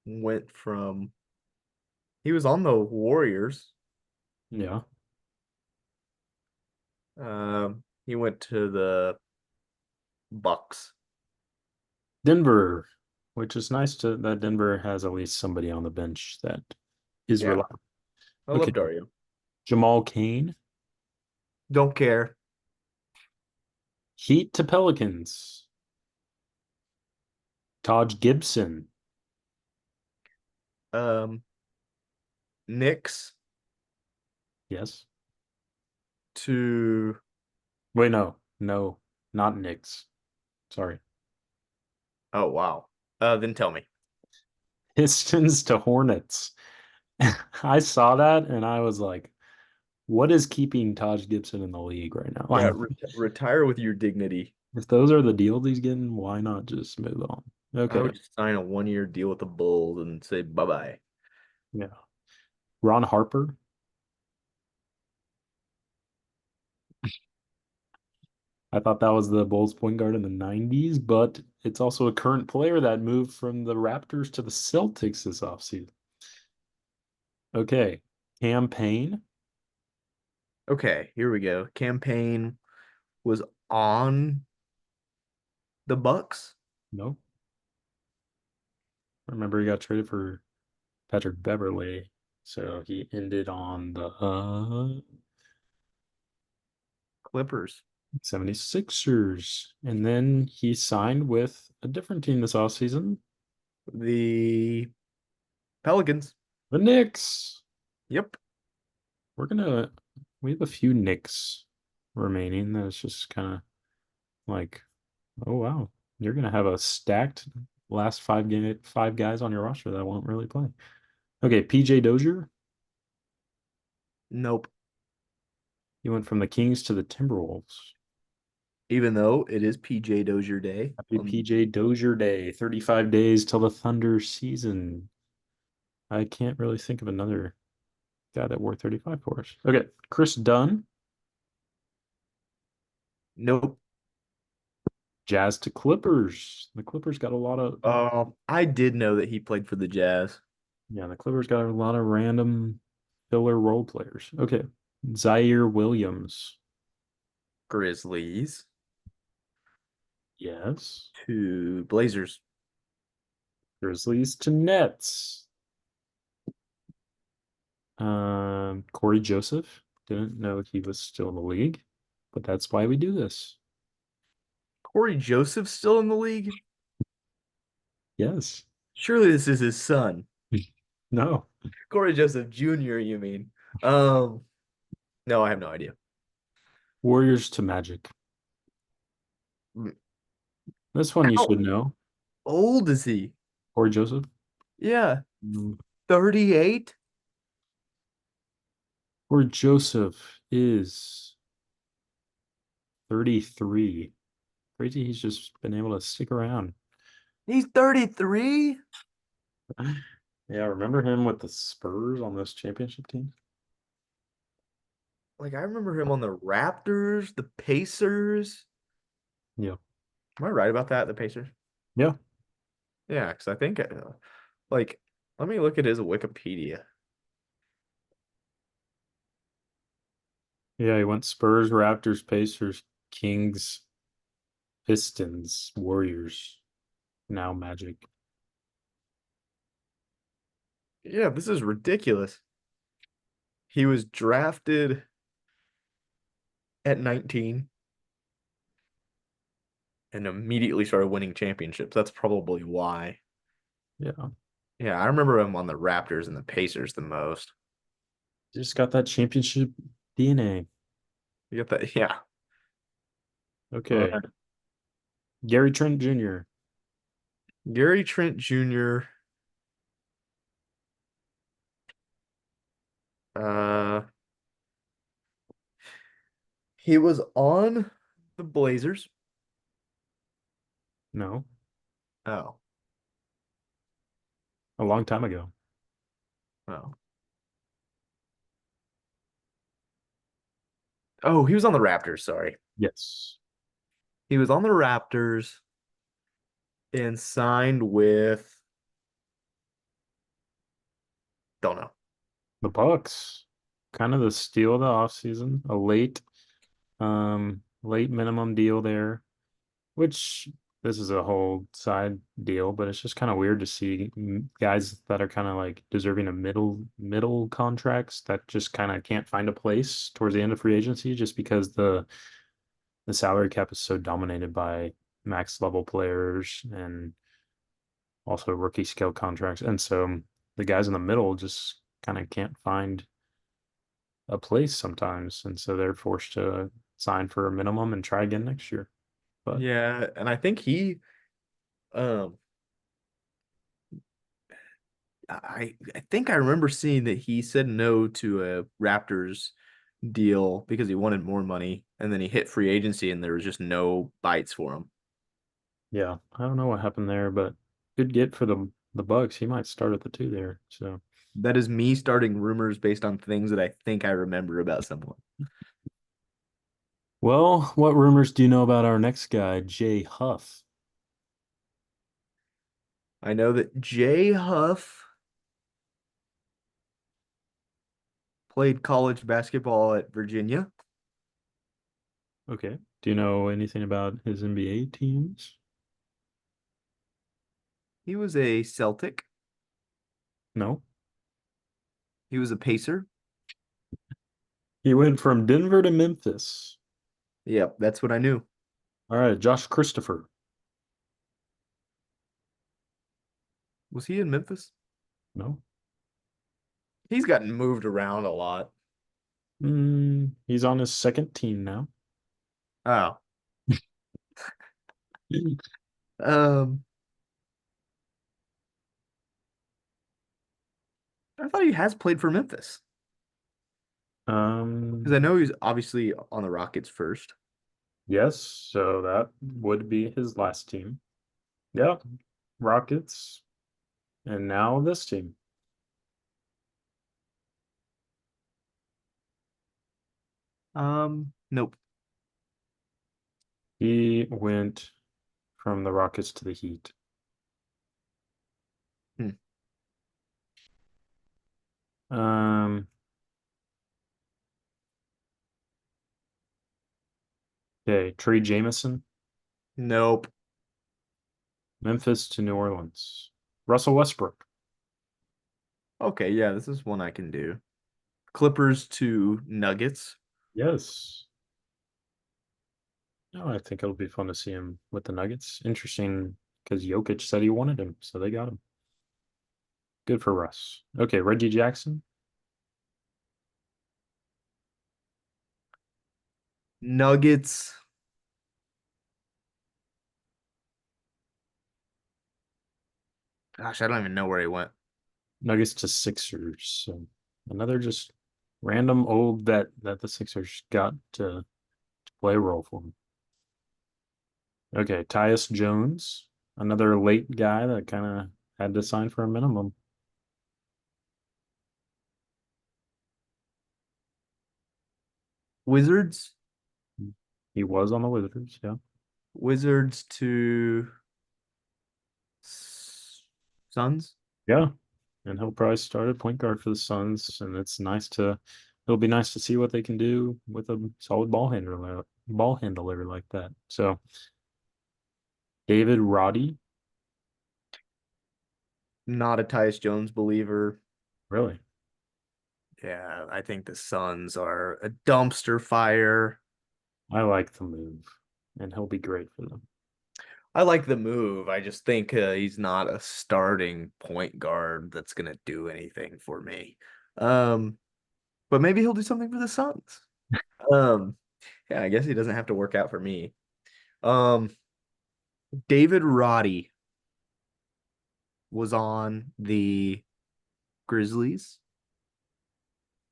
went from he was on the Warriors. Yeah. He went to the Bucks. Denver, which is nice to that Denver has at least somebody on the bench that is Yeah, reliable. I Okay, love Dario. Jamal Cain, Don't care. Heat to Pelicans. Taj Gibson. Um, Knicks Yes. to Wait, no, no, not Knicks. Sorry. oh wow. Then tell me. Pistons to Hornets. I saw that and I was like, what is keeping Taj Gibson in the league right now? Yeah, Like, retire with your dignity. if those are the deals he's getting, why not just move on? I Okay. would just sign a 1 year deal with the Bulls and say bye bye. Yeah. Ron Harper. I thought that was the Bulls point guard in the 90s, but it's also a current player that moved from the Raptors to the Celtics this offseason. Okay. Campaign. Okay, here we go. Campaign was on the Bucks. No. Remember he got traded for Patrick Beverley. So he ended on the Clippers. 76ers. And then he signed with a different team this offseason, The Pelicans. the Knicks. Yep. We have a few Knicks remaining. That's just kind of like, oh wow, you're gonna have a stacked last five guys on your roster that won't really play. Okay, PJ Dozier, Nope. he went from the Kings to the Timberwolves. Even though it is PJ Dozier Day. Happy PJ Dozier Day, 35 days till the Thunder season. I can't really think of another guy that wore 35 for us. Okay, Chris Dunn, Nope. Jazz to Clippers. The Clippers got a lot of I did know that he played for the Jazz. Yeah, the Clippers got a lot of random filler role players. Okay. Zaire Williams. Grizzlies Yes. to Blazers. Grizzlies to Nets. Corey Joseph. Didn't know he was still in the league, but that's why we do this. Corey Joseph's still in the league? Yes. Surely this is his son. No. Corey Joseph Jr., you mean? Um, no, I have no idea. Warriors to Magic. Mm, This one you How should know. old is he? Corey Joseph. Yeah, Mm. 38? Corey Joseph is 33. Crazy he's just been able to stick around. He's 33? Yeah, remember him with the Spurs on those championship teams? Like I remember him on the Raptors, the Pacers. Yeah. Am I right about that? The Pacers? Yeah. Yeah, because I think like let me look at his Wikipedia. Yeah, he went Spurs, Raptors, Pacers, Kings, Pistons, Warriors, now Magic. Yeah, this is ridiculous. He was drafted at 19 and immediately started winning championships. That's probably why. Yeah. Yeah, I remember him on the Raptors and the Pacers the most. Just got that championship DNA. You get that? Yeah. All Okay. right. Gary Trent Jr. Gary Trent Jr. Uh, he was on the Blazers. No, Oh, a long time ago. oh, oh, he was on the Raptors. Sorry, Yes. he was on the Raptors and signed with. Don't know. The Bucks. Kind of the steal of the offseason. A late minimum deal there, which this is a whole side deal, but it's just kind of weird to see guys that are kind of like deserving of middle contracts that just kind of can't find a place towards the end of free agency just because the salary cap is so dominated by max level players and also rookie scale contracts. And so the guys in the middle just kind of can't find a place sometimes. And so they're forced to sign for a minimum and try again next year. But Yeah, and I think um, I think I remember seeing that he said no to a Raptors deal because he wanted more money, and then he hit free agency, and there was just no bites for him. yeah, I don't know what happened there, but good get for the Bucks. He might start at the two there. So That is me starting rumors based on things that I think I remember about someone. well, what rumors do you know about our next guy, Jay Huff? I know that Jay Huff played college basketball at Virginia. Okay. Do you know anything about his NBA teams? He was a Celtic. No. He was a Pacer. He went from Denver to Memphis. Yep, that's what I knew. All right, Josh Christopher. Was he in Memphis? No. He's gotten moved around a lot. He's on his second team now. Oh. Um, I thought he has played for Memphis. Because Um, I know he's obviously on the Rockets first. yes, so that would be his last team. Yeah, Rockets, and now this team. Nope. He went from the Rockets to the Heat. Hmm. Um, okay, Trey Jameson, Nope. Memphis to New Orleans. Russell Westbrook. Okay, yeah, this is one I can do. Clippers to Nuggets. Yes. No, I think it'll be fun to see him with the Nuggets. Interesting because Jokic said he wanted him, so they got him. Good for Russ. Okay, Reggie Jackson. Nuggets. Gosh, I don't even know where he went. Nuggets to Sixers. So another just random old vet that the Sixers got to play a role for him. Okay, Tyus Jones, another late guy that kind of had to sign for a minimum. Wizards. He was on the Wizards, yeah. Wizards to Suns. Yeah. And he'll probably start at point guard for the Suns, and it'll be nice to see what they can do with a solid ball handler like that. So David Roddy, Not a Tyus Jones believer. really? Yeah, I think the Suns are a dumpster fire. I like the move, and he'll be great for them. I like the move. I just think he's not a starting point guard that's gonna do anything for me. Um, but maybe he'll do something for the Suns. Um, yeah, I guess he doesn't have to work out for me. Um, David Roddy was on the Grizzlies.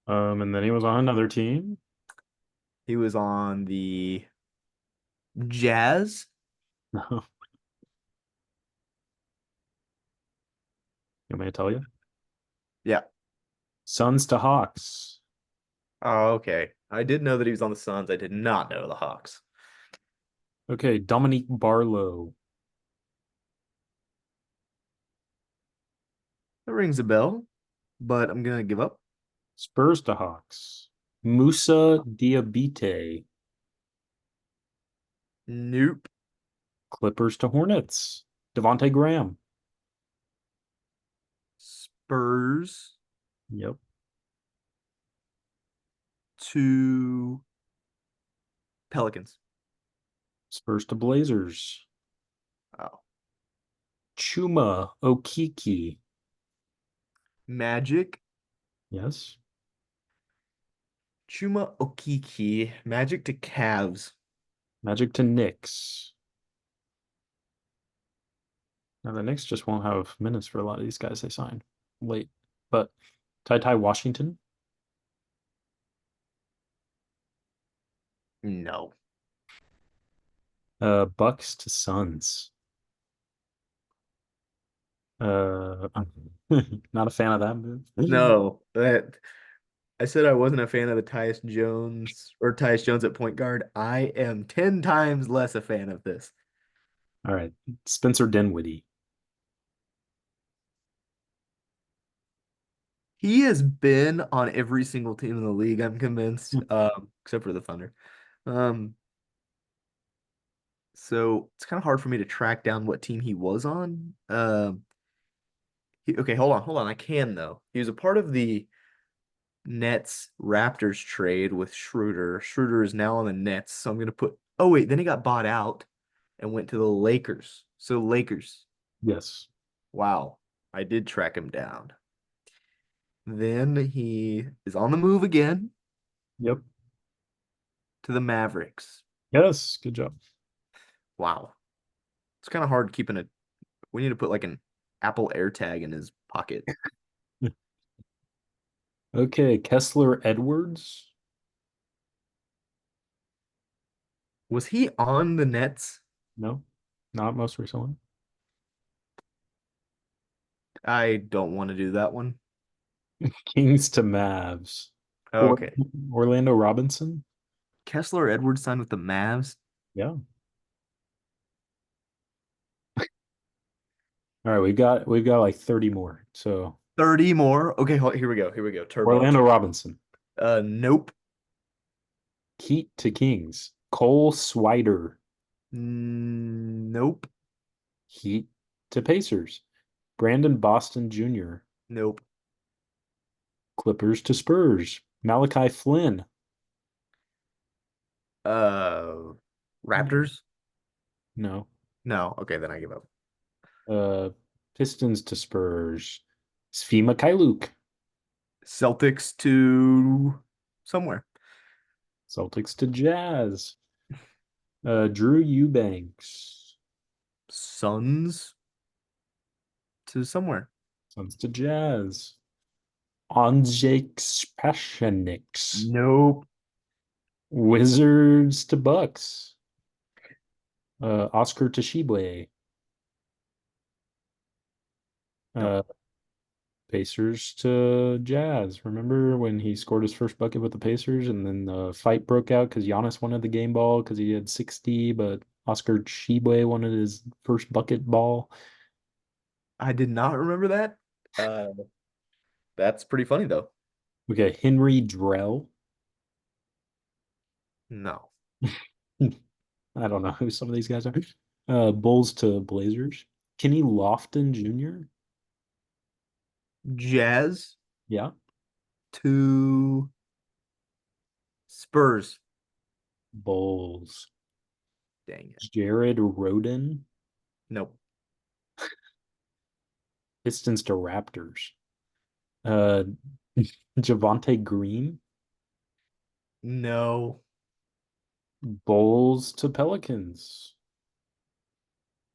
And then he was on another team. He was on the Jazz. You want me to tell you? Yeah. Suns to Hawks. Oh, okay. I did know that he was on the Suns. I did not know the Hawks. Okay, Dominique Barlow. That rings a bell, but I'm gonna give up. Spurs to Hawks. Musa Diabite. Nope. Clippers to Hornets. Devontae Graham. Spurs Yep. to Pelicans. Spurs to Blazers. Oh. Chuma Okiki. Magic. Yes. Chuma Okiki. Magic to Cavs. Magic to Knicks. Now the Knicks just won't have minutes for a lot of these guys they sign late. But Ty Washington. No. Bucks to Suns. I'm not a fan of that move. No. That I said I wasn't a fan of the Tyus Jones at point guard. I am 10 times less a fan of this. All right. Spencer Dinwiddie. He has been on every single team in the league, I'm convinced, except for the Thunder. Um, so it's kind of hard for me to track down what team he was on. Okay, hold on. I can though. He was a part of the Nets Raptors trade with Schroeder. Schroeder is now on the Nets, so I'm gonna put. Oh wait, then he got bought out and went to the Lakers. So Lakers. Yes. Wow, I did track him down. Then he is on the move again Yep. to the Mavericks. Yes. Good job. Wow. It's kind of hard keeping it. We need to put like an Apple AirTag in his pocket. Okay. Kessler Edwards. Was he on the Nets? No, not most recently. I don't want to do that one. Kings to Mavs. Or Okay. Orlando Robinson. Kessler Edwards signed with the Mavs. Yeah. All right, we've got like 30 more. So 30 more. Okay, here we go. Here we go. Turbo. Orlando Robinson. Nope. Heat to Kings. Cole Swider. Nope. Heat to Pacers. Brandon Boston Jr. Nope. Clippers to Spurs. Malachi Flynn. Uh, Raptors? No. No. Okay, then I give up. Uh, Pistons to Spurs. Svi Mikhailuk. Celtics to somewhere. Celtics to Jazz. Drew Eubanks. Suns to somewhere. Suns to Jazz. Andrzej Pashenix. Nope. Wizards to Bucks. Oscar Tshiebwe. No. Pacers to Jazz. Remember when he scored his first bucket with the Pacers and then the fight broke out because Giannis wanted the game ball because he had 60, but Oscar Tshiebwe wanted his first bucket ball. I did not remember that. Uh, that's pretty funny though. Okay, Henry Drell. No. I don't know who some of these guys are. Bulls to Blazers. Kenny Lofton Jr. Jazz Yeah. to Spurs. Bulls. Dang it. Jared Roden. Nope. Pistons to Raptors. Uh, Javante Green. No. Bulls to Pelicans.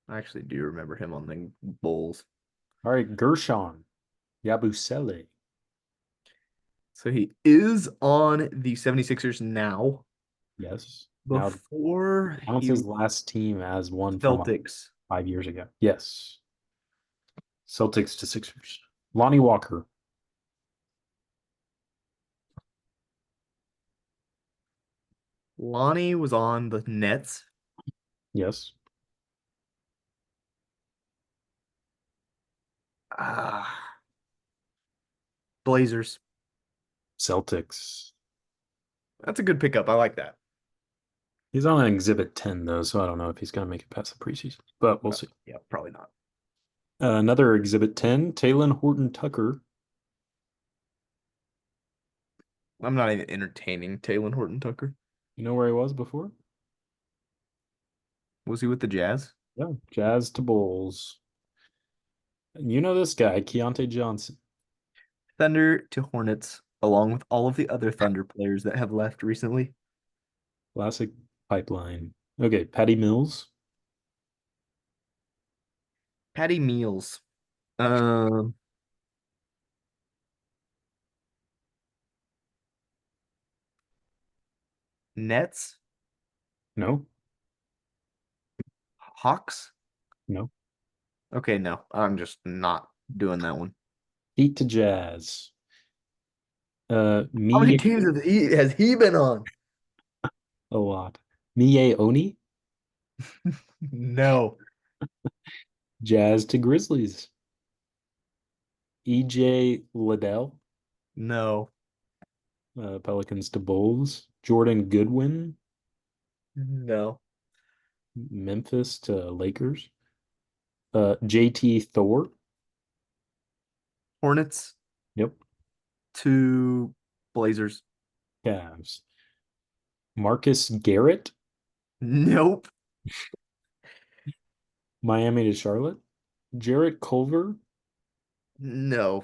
I actually do remember him on the Bulls. All right, Gershon Yabusele. So he is on the 76ers now. Yes. Now Before counts he his last team as one from Celtics. 5 years ago. Yes. Celtics to Sixers. Lonnie Walker. Lonnie was on the Nets. Yes. Ah, Blazers. Celtics. That's a good pickup. I like that. He's on an exhibit 10 though, so I don't know if he's gonna make it past the preseason, but we'll see. Yeah, probably not. Another exhibit 10, Talen Horton Tucker. I'm not even entertaining Talon Horton Tucker. You know where he was before? Was he with the Jazz? Yeah, Jazz to Bulls. You know this guy, Keontae Johnson. Thunder to Hornets, along with all of the other Thunder players that have left recently. Classic pipeline. Okay, Patty Mills. Patty Mills. Um, Nets. No, Hawks. no. Okay, no, I'm just not doing that one. Heat to Jazz. How many Me teams has he been on? a lot. Mie Oni. No, Jazz to Grizzlies. EJ Liddell. no, Pelicans to Bulls. Jordan Goodwin. no. Memphis to Lakers. JT Thor. Hornets Yep. to Blazers. Cavs. Marcus Garrett. Nope. Miami to Charlotte. Jarrett Culver. No.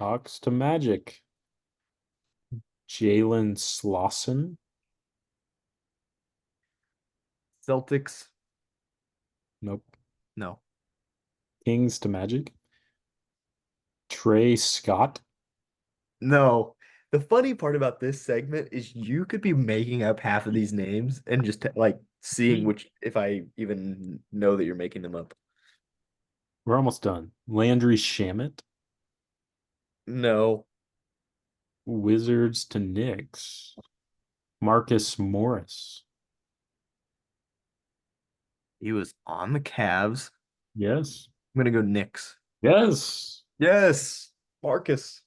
Hawks to Magic. Jalen Slauson. Celtics. Nope. No. Kings to Magic. Trey Scott. No. The funny part about this segment is you could be making up half of these names and just like seeing which if I even know that you're making them up. We're almost done. Landry Shamet. No. Wizards to Knicks. Marcus Morris. He was on the Cavs. Yes. I'm gonna go Knicks. Yes. Yes. Marcus.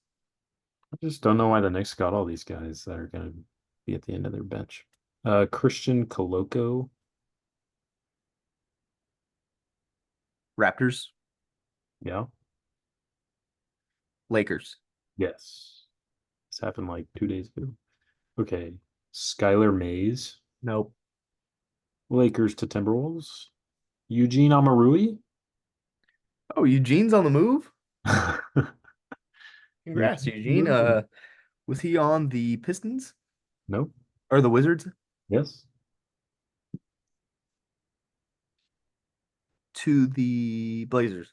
I just don't know why the Knicks got all these guys that are going to be at the end of their bench. Christian Coloco. Raptors. Yeah. Lakers. Yes. This happened like 2 days ago. Okay. Skylar Mays. Nope. Lakers to Timberwolves. Eugene Amarui. Oh, Eugene's on the move. Congrats, Eugene Eugene. Amarui. Was he on the Pistons Nope. or the Wizards Yes. to the Blazers?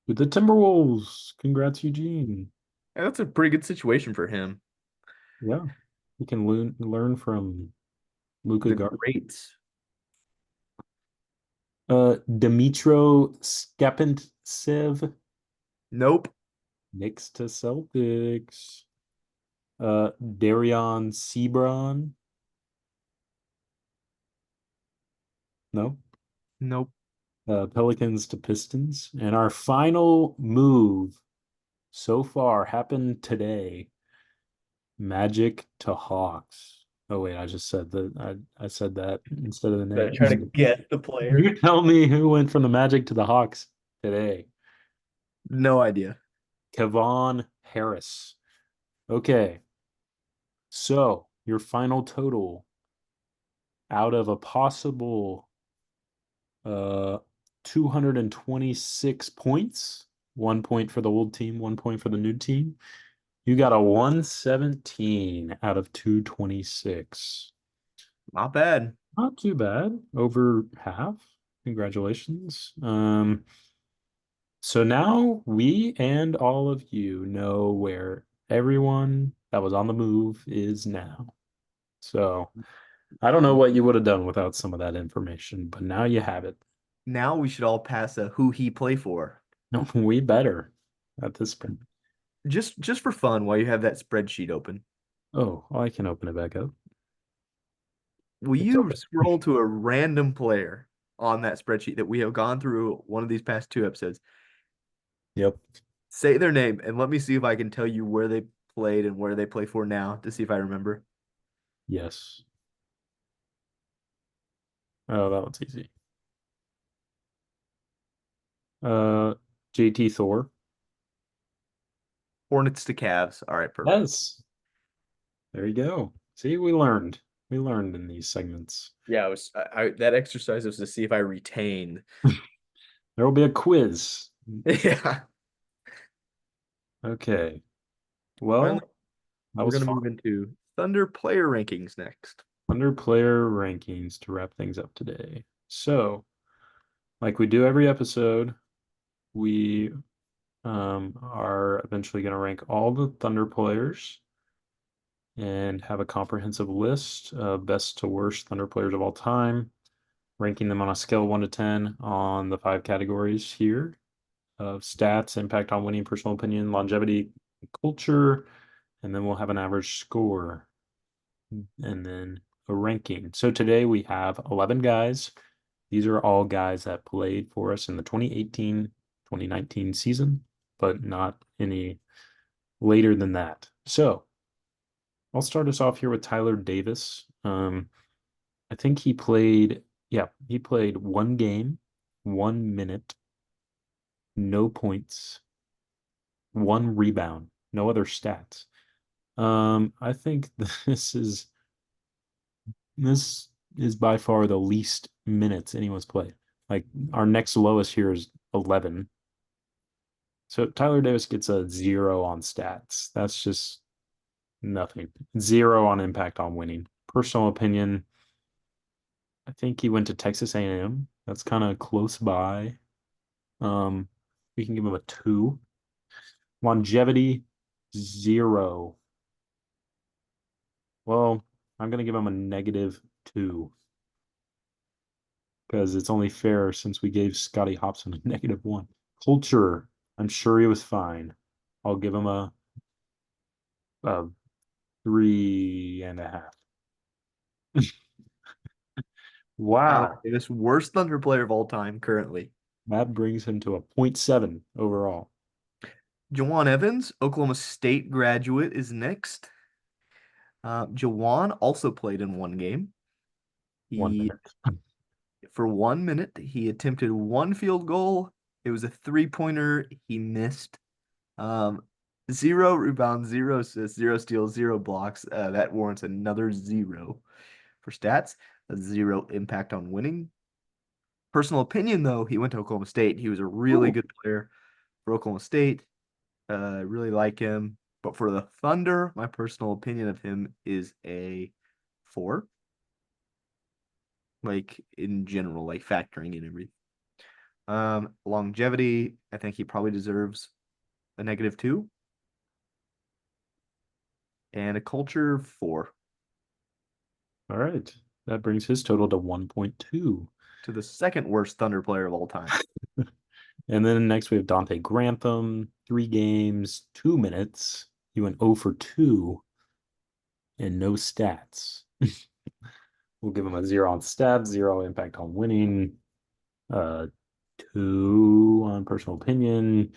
With the Timberwolves. Congrats, Eugene. Yeah, that's a pretty good situation for him. Yeah. You can learn from Luka The Garza. greats. Dimitro Skepintsev. Nope. Knicks to Celtics. Darion Sebron. No. Nope. Pelicans to Pistons. And our final move so far happened today. Magic to Hawks. Oh wait, I just said that. I said that instead of the Trying to name. get the player. You tell me who went from the Magic to the Hawks today. No idea. Kevon Harris. Okay. So your final total out of a possible 226 points, 1 point for the old team, 1 point for the new team. You got a 117 out of 226. Not bad. Not too bad. Over half. Congratulations. So now we and all of you know where everyone that was on the move is now. So I don't know what you would have done without some of that information, but now you have it. Now we should all pass a who he play for. No, we better at this point. Just for fun while you have that spreadsheet open. Oh, I can open it back up. Will It's you open. scroll to a random player on that spreadsheet that we have gone through one of these past two episodes? Yep. Say their name and let me see if I can tell you where they played and where they play for now to see if I remember. Yes. Oh, that one's easy. JT Thor. Hornets to Cavs. All right, perfect. Yes. There you go. See, we learned. We learned in these segments. Yeah, that exercise was to see if I retained. There will be a quiz. Yeah. Okay. Finally, Well, that we're was gonna fun. move into Thunder player rankings next. Under player rankings to wrap things up today. So, like we do every episode, we are eventually going to rank all the Thunder players and have a comprehensive list of best to worst Thunder players of all time, ranking them on a scale of 1 to 10 on the 5 categories here of stats, impact on winning, personal opinion, longevity, culture, and then we'll have an average score and then a ranking. So today we have 11 guys. These are all guys that played for us in the 2018-2019 season, but not any later than that. So I'll start us off here with Tyler Davis. I think he played 1 game, 1 minute, no points, 1 rebound, no other stats. I think this is by far the least minutes anyone's played. Like our next lowest here is 11. So Tyler Davis gets a 0 on stats. That's just nothing. 0 on impact on winning. Personal opinion, I think he went to Texas A&M. That's kind of close by. Um, we can give him a 2. Longevity, 0. Well, I'm gonna give him a -2 because it's only fair since we gave Scotty Hobson a -1. Culture, I'm sure he was fine. I'll give him a 3.5. Tyler Wow. Davis, worst Thunder player of all time currently. That brings him to a 0.7 overall. Jawan Evans, Oklahoma State graduate, is next. Jawan also played in one game. 1 minute. For 1 minute, he attempted one field goal. It was a three-pointer. He missed. 0 rebounds, 0 assists, 0 steals, 0 blocks. That warrants another 0 for stats. A 0 impact on winning. Personal opinion, though, he went to Oklahoma State. He was a really Ooh. good player for Oklahoma State. Really like him. But for the Thunder, my personal opinion of him is a 4. Like in general, like factoring in everything. Longevity, I think he probably deserves a -2. And a culture 4 All right. That brings his total to 1.2. to the second worst Thunder player of all time. And then next we have Dante Grantham, 3 games, 2 minutes. He went 0 for 2 and no stats. We'll give him a 0 on stats, 0 impact on winning, 2 on personal opinion,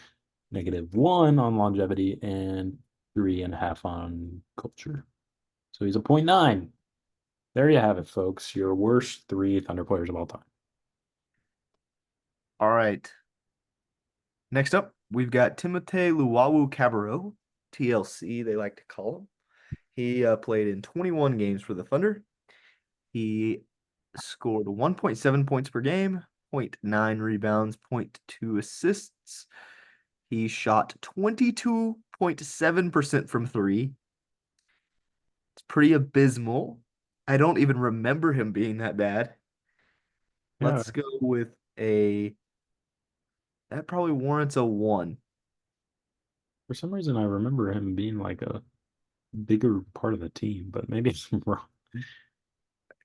-1 on longevity, and 3.5 on culture. So he's a 0.9. There you have it, folks. Your worst 3 Thunder players of all time. All right. Next up, we've got Timothé Luwawu-Cabarrot, TLC, they like to call him. He played in 21 games for the Thunder. He scored 1.7 points per game, 0.9 rebounds, 0.2 assists. He shot 22.7% from three. It's pretty abysmal. I don't even remember him being that bad. Yeah, Let's go with that probably warrants a 1. for some reason I remember him being like a bigger part of the team, but maybe I'm wrong.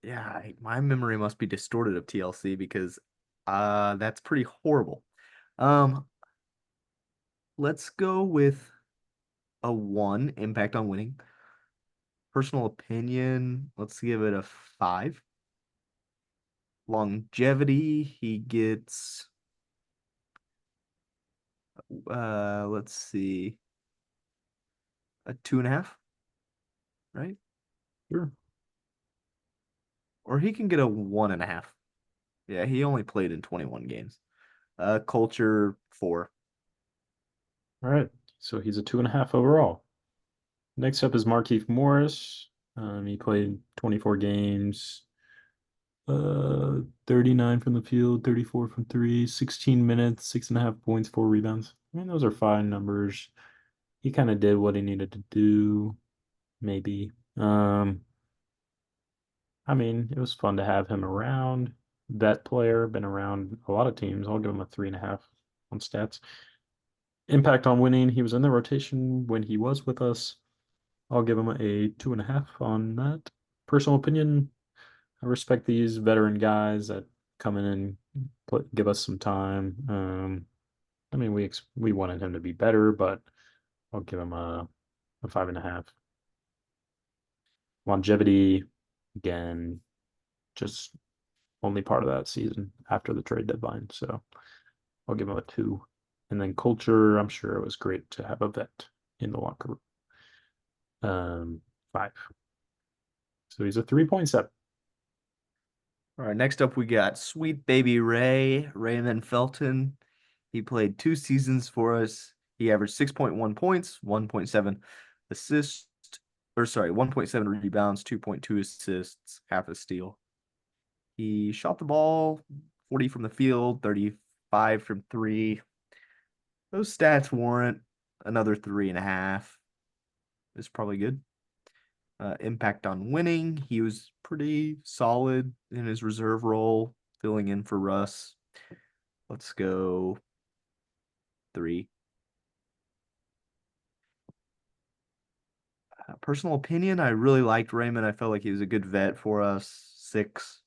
Yeah, my memory must be distorted of TLC because that's pretty horrible. Um, let's go with a 1 impact on winning. Personal opinion, let's give it a 5. Longevity, he gets let's see, a 2.5, right? Sure. Or he can get a 1.5. Yeah, he only played in 21 games. Culture 4. All right. So he's a 2.5 overall. Next up is Markieff Morris. He played 24 games, 39 from the field, 34 from three, 16 minutes, 6.5 points, 4 rebounds. I mean, those are fine numbers. He kind of did what he needed to do, maybe. I mean, it was fun to have him around. Vet player, been around a lot of teams. I'll give him a 3.5 on stats. Impact on winning, he was in the rotation when he was with us. I'll give him a 2.5 on that. Personal opinion, I respect these veteran guys that come in and give us some time. I mean, we wanted him to be better, but I'll give him a 5.5. Longevity, again, just only part of that season after the trade deadline. So I'll give him a 2. And then culture, I'm sure it was great to have a vet in the locker room. 5. So he's a 3.7. All right, next up we got Sweet Baby Raymond Felton. He played 2 seasons for us. He averaged 6.1 points, 1.7 assists, 1.7 rebounds, 2.2 assists, half a steal. He shot the ball 40 from the field, 35 from three. Those stats warrant another 3.5. It's probably good. Impact on winning. He was pretty solid in his reserve role, filling in for Russ. Let's go 3. Personal opinion, I really liked Raymond. I felt like he was a good vet for us. 6.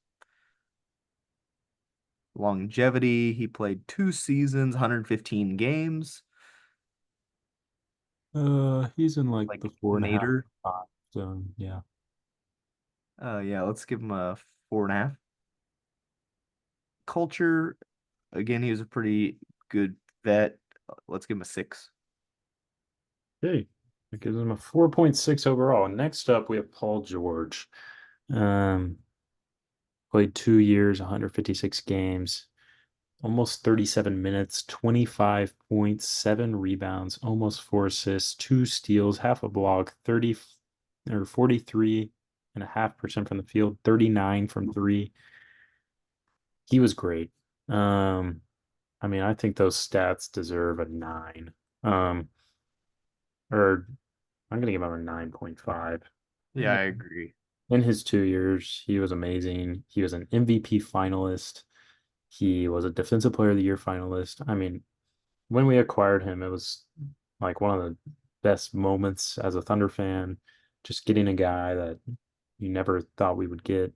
Longevity, he played 2 seasons, 115 games. He's in like Like the 4.5, Nader. 5 zone. Yeah. Yeah, let's give him a 4.5. Culture, again, he was a pretty good vet. Let's give him a 6. Hey, that gives him a 4.6 overall. Next up, we have Paul George. Um, Played 2 years, 156 games, almost 37 minutes, 25 points, 7 rebounds, almost 4 assists, 2 steals, half a block, 30 or 43.5% from the field, 39 from three. He was great. Um, I mean, I think those stats deserve a 9. Um, or I'm gonna give him a 9.5. Yeah, I agree. In his 2 years, he was amazing. He was an MVP finalist. He was a Defensive Player of the Year finalist. I mean, when we acquired him, it was like one of the best moments as a Thunder fan, just getting a guy that you never thought we would get.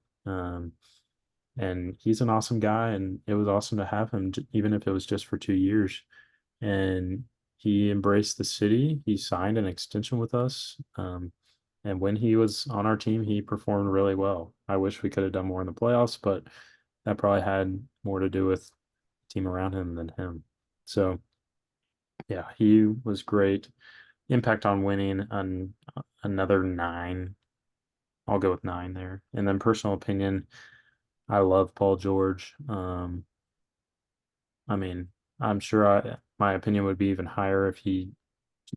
And he's an awesome guy, and it was awesome to have him, even if it was just for 2 years. And he embraced the city. He signed an extension with us. And when he was on our team, he performed really well. I wish we could have done more in the playoffs, but that probably had more to do with the team around him than him. So yeah, he was great. Impact on winning on another 9. I'll go with 9 there. And then personal opinion, I love Paul George. I mean, I'm sure my opinion would be even higher if he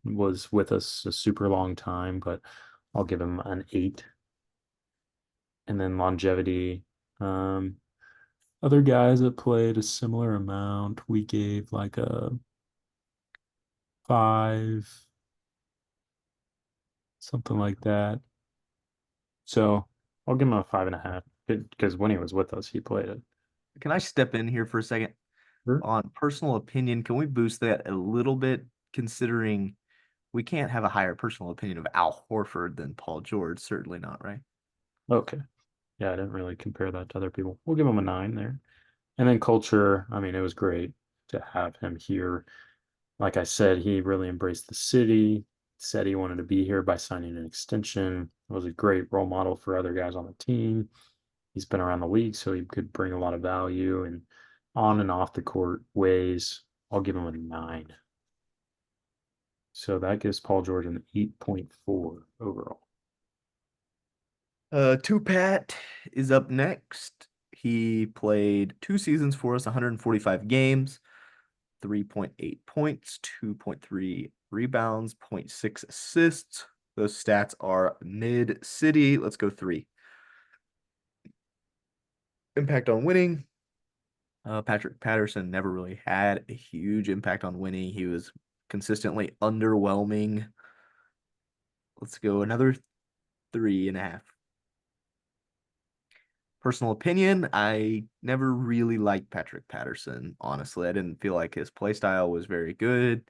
was with us a super long time, but I'll give him an 8. And then longevity. Um, Other guys that played a similar amount, we gave like a 5, something like that. So I'll give him a 5.5 because when he was with us, he played it. Can I step in here for a second? Sure. On personal opinion, can we boost that a little bit, considering we can't have a higher personal opinion of Al Horford than Paul George? Certainly not, right? Okay. Yeah, I didn't really compare that to other people. We'll give him a 9 there. And then culture, I mean, it was great to have him here. Like I said, he really embraced the city, said he wanted to be here by signing an extension, was a great role model for other guys on the team. He's been around the league, so he could bring a lot of value and on and off the court ways. I'll give him a 9. So that gives Paul George an 8.4 overall. Tupat is up next. He played 2 seasons for us, 145 games, 3.8 points, 2.3 rebounds, zero point 0.6 assists. Those stats are mid-city. Let's go 3. Impact on winning. Patrick Patterson never really had a huge impact on winning. He was consistently underwhelming. Let's go another 3.5. Personal opinion, I never really liked Patrick Patterson. Honestly, I didn't feel like his play style was very good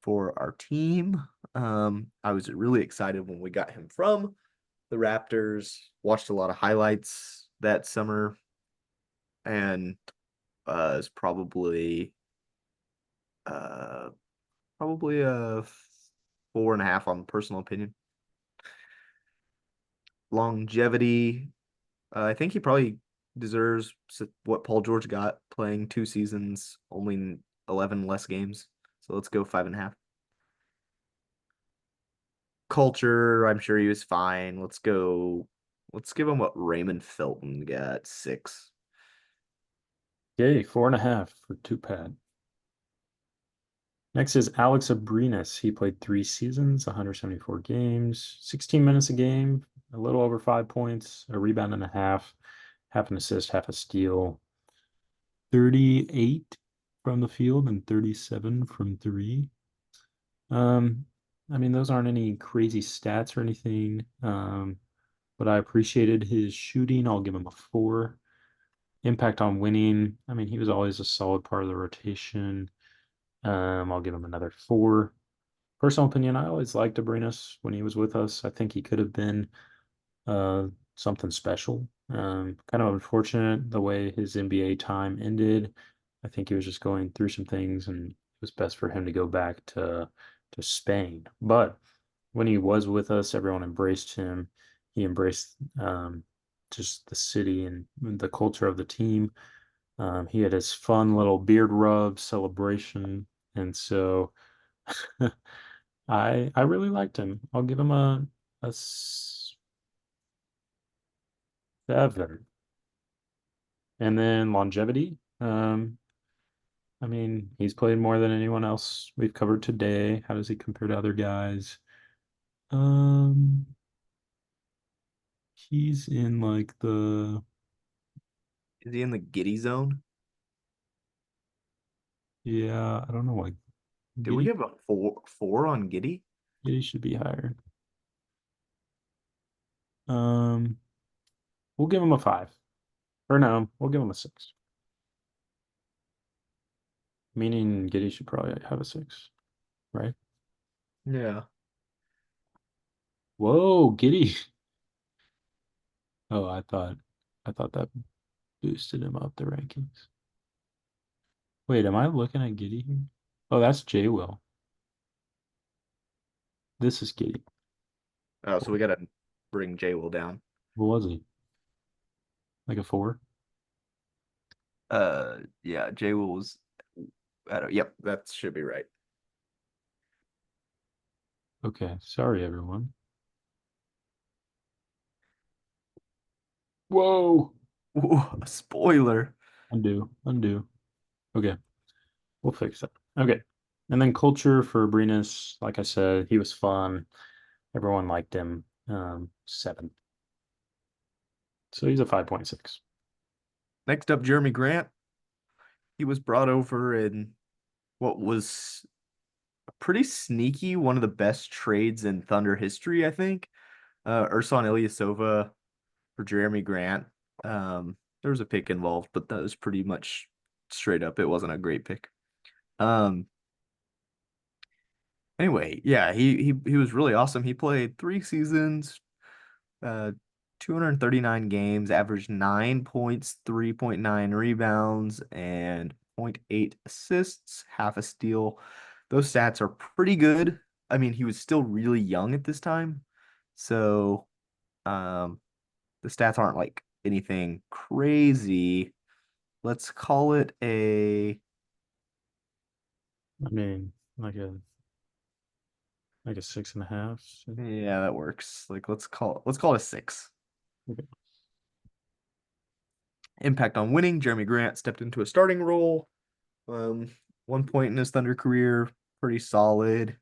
for our team. I was really excited when we got him from the Raptors. Watched a lot of highlights that summer, and is uh probably a 4.5 on personal opinion. Longevity, I think he probably deserves what Paul George got playing 2 seasons, only 11 less games. So let's go 5.5. Culture, I'm sure he was fine. Let's give him what Raymond Felton got, 6. Yay, 4.5 for Tupat. Next is Alex Abrinas. He played 3 seasons, 174 games, 16 minutes a game, a little over 5 points, a rebound and a half an assist, half a steal, 38 from the field and 37 from three. Um, I mean, those aren't any crazy stats or anything, but I appreciated his shooting. I'll give him a 4. Impact on winning. I mean, he was always a solid part of the rotation. I'll give him another 4. Personal opinion, I always liked Abrinas when he was with us. I think he could have been something special. Kind of unfortunate the way his NBA time ended. I think he was just going through some things, and it was best for him to go back to Spain. But when he was with us, everyone embraced him. He embraced just the city and the culture of the team. He had his fun little beard rub celebration, and so I really liked him. I'll give him a 7. And then longevity. I mean, he's played more than anyone else we've covered today. How does he compare to other guys? Um, he's in like the Is he in the giddy zone? yeah, I don't know, like Did we Giddy. have a 4 on giddy? Giddy should be higher. Um, we'll give him a 5. Or no, we'll give him a 6. Meaning Giddy should probably have a 6, right? Yeah. Whoa, Giddy. Oh, I thought that. boosted him up the rankings. Wait, am I looking at Giddy here? Oh, that's J Will. This is Giddy. Oh, so we gotta bring J Will down. What was he? Like a 4? Yeah, J Will was. Yep, that should be right. Okay, sorry everyone. Whoa! Ooh, a spoiler. Undo. Okay, we'll fix that. Okay. And then culture for Abrinas, like I said, he was fun. Everyone liked him. 7. So he's a 5.6. Next up, Jeremy Grant. He was brought over in what was pretty sneaky, one of the best trades in Thunder history, I think. Ersan Ilyasova for Jeremy Grant. There was a pick involved, but that was pretty much straight up. It wasn't a great pick. Um, anyway, yeah, he was really awesome. He played 3 seasons, uh, 239 games, averaged 9 points, 3.9 rebounds, and 0.8 assists, half a steal. Those stats are pretty good. I mean, he was still really young at this time. So, um, the stats aren't like anything crazy. Let's call it a I mean, like a 6.5. yeah, that works. Like let's call it a 6. Okay. Impact on winning. Jeremy Grant stepped into a starting role. Um, 1 point in his Thunder career, pretty solid.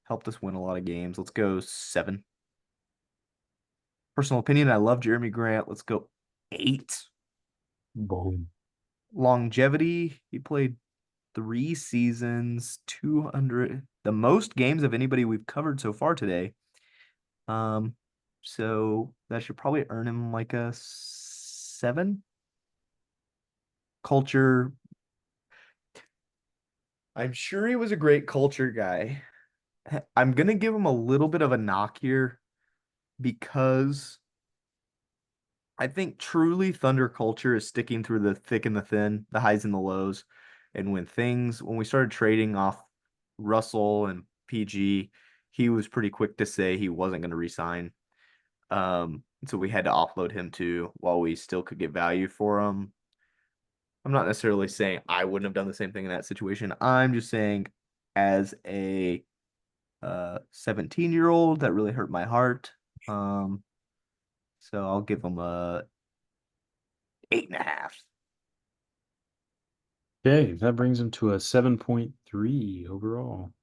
Helped us win a lot of games. Let's go 7. Personal opinion, I love Jeremy Grant. Let's go 8. Boom. Longevity, he played 3 seasons, 200, the most games of anybody we've covered so far today. So that should probably earn him like a 7. Culture, I'm sure he was a great culture guy. I'm gonna give him a little bit of a knock here because I think truly Thunder culture is sticking through the thick and the thin, the highs and the lows. And when we started trading off Russell and PG, he was pretty quick to say he wasn't going to resign. So we had to offload him too while we still could get value for him. I'm not necessarily saying I wouldn't have done the same thing in that situation. I'm just saying as a 17-year-old, that really hurt my heart. So I'll give him a 8.5. Okay, that brings him to a 7.3 overall.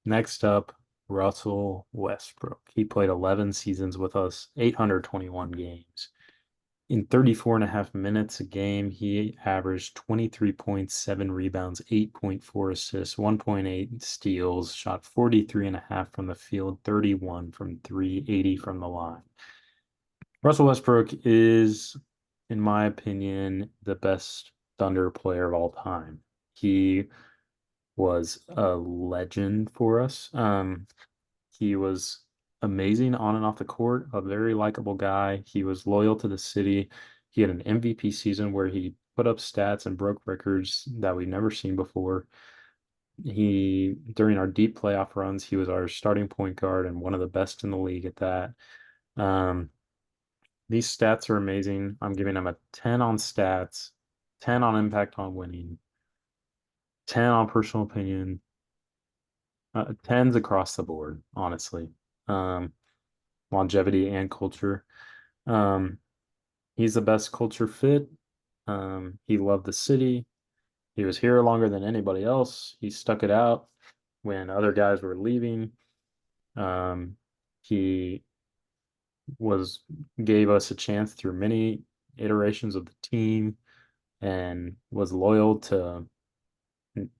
Next up, Russell Westbrook. He played 11 seasons with us, 821 games. In 34.5 minutes a game, he averaged 23 points, 7 rebounds, 8.4 assists, 1.8 steals, shot 43.5 from the field, 31 from 3, 80 from the line. Russell Westbrook is, in my opinion, the best Thunder player of all time. He was a legend for us. He was amazing on and off the court, a very likable guy. He was loyal to the city. He had an MVP season where he put up stats and broke records that we've never seen before. During our deep playoff runs, he was our starting point guard and one of the best in the league at that. Um, these stats are amazing. I'm giving him a 10 on stats, 10 on impact on winning, 10 on personal opinion, 10s across the board, honestly. Um, Longevity and culture. Um, he's the best culture fit. He loved the city. He was here longer than anybody else. He stuck it out when other guys were leaving. He was gave us a chance through many iterations of the team and was loyal to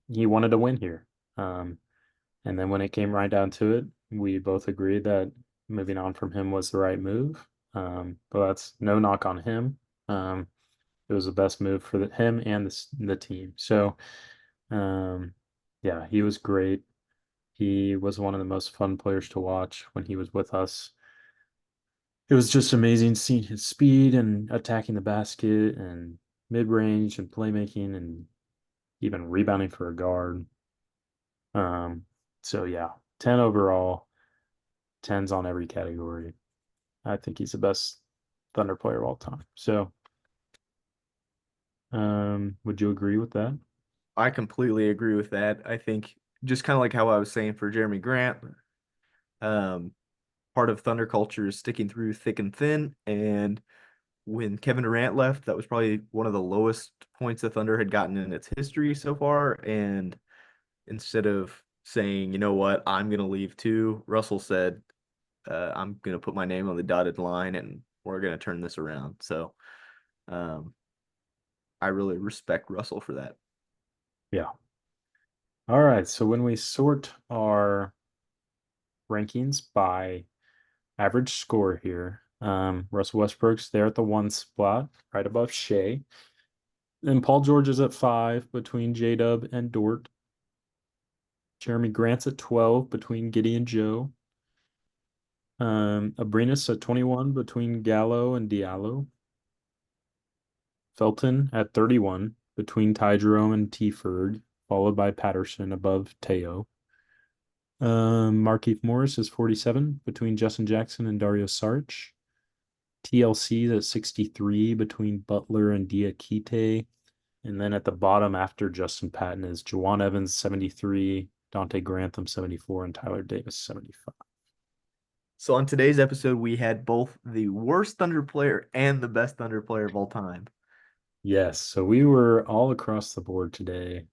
he wanted to win here. And then when it came right down to it, we both agreed that moving on from him was the right move. But that's no knock on him. It was the best move for him and the team. So, um, yeah, he was great. He was one of the most fun players to watch when he was with us. It was just amazing seeing his speed and attacking the basket and mid-range and playmaking and even rebounding for a guard. So yeah, 10 overall, 10s on every category. I think he's the best Thunder player of all time. So, would you agree with that? I completely agree with that. I think just kind of like how I was saying for Jeremy Grant, um, part of Thunder culture is sticking through thick and thin. And when Kevin Durant left, that was probably one of the lowest points the Thunder had gotten in its history so far. And instead of saying, you know what, I'm going to leave too, Russell said, I'm going to put my name on the dotted line and we're going to turn this around. So um, I really respect Russell for that. Yeah. All right. So when we sort our rankings by average score here, Russell Westbrook's there at the 1 spot, right above Shea. Then Paul George is at 5 between J-Dub and Dort. Jeremy Grant's at 12 between Giddy and Joe. Abrinas at 21 between Gallo and Diallo. Felton at 31 between Ty Jerome and T. Ferg, followed by Patterson above Teo. Markieff Morris is 47 between Justin Jackson and Dario Saric. TLC is at 63 between Butler and Diakite. And then at the bottom after Justin Patton is Juwan Evans 73, Dante Grantham 74, and Tyler Davis 75. So on today's episode, we had both the worst Thunder player and the best Thunder player of all time. Yes, so we were all across the board today.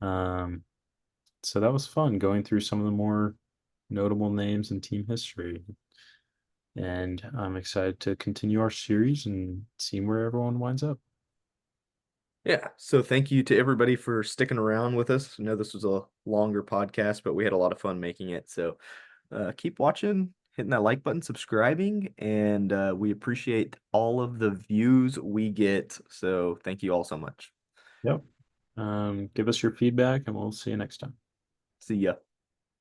Um, so that was fun going through some of the more notable names in team history. And I'm excited to continue our series and see where everyone winds up. Yeah. So thank you to everybody for sticking around with us. I know this was a longer podcast, but we had a lot of fun making it. So keep watching, hitting that like button, subscribing, and we appreciate all of the views we get. So thank you all so much. Yep. Give us your feedback and we'll see you next time. See ya.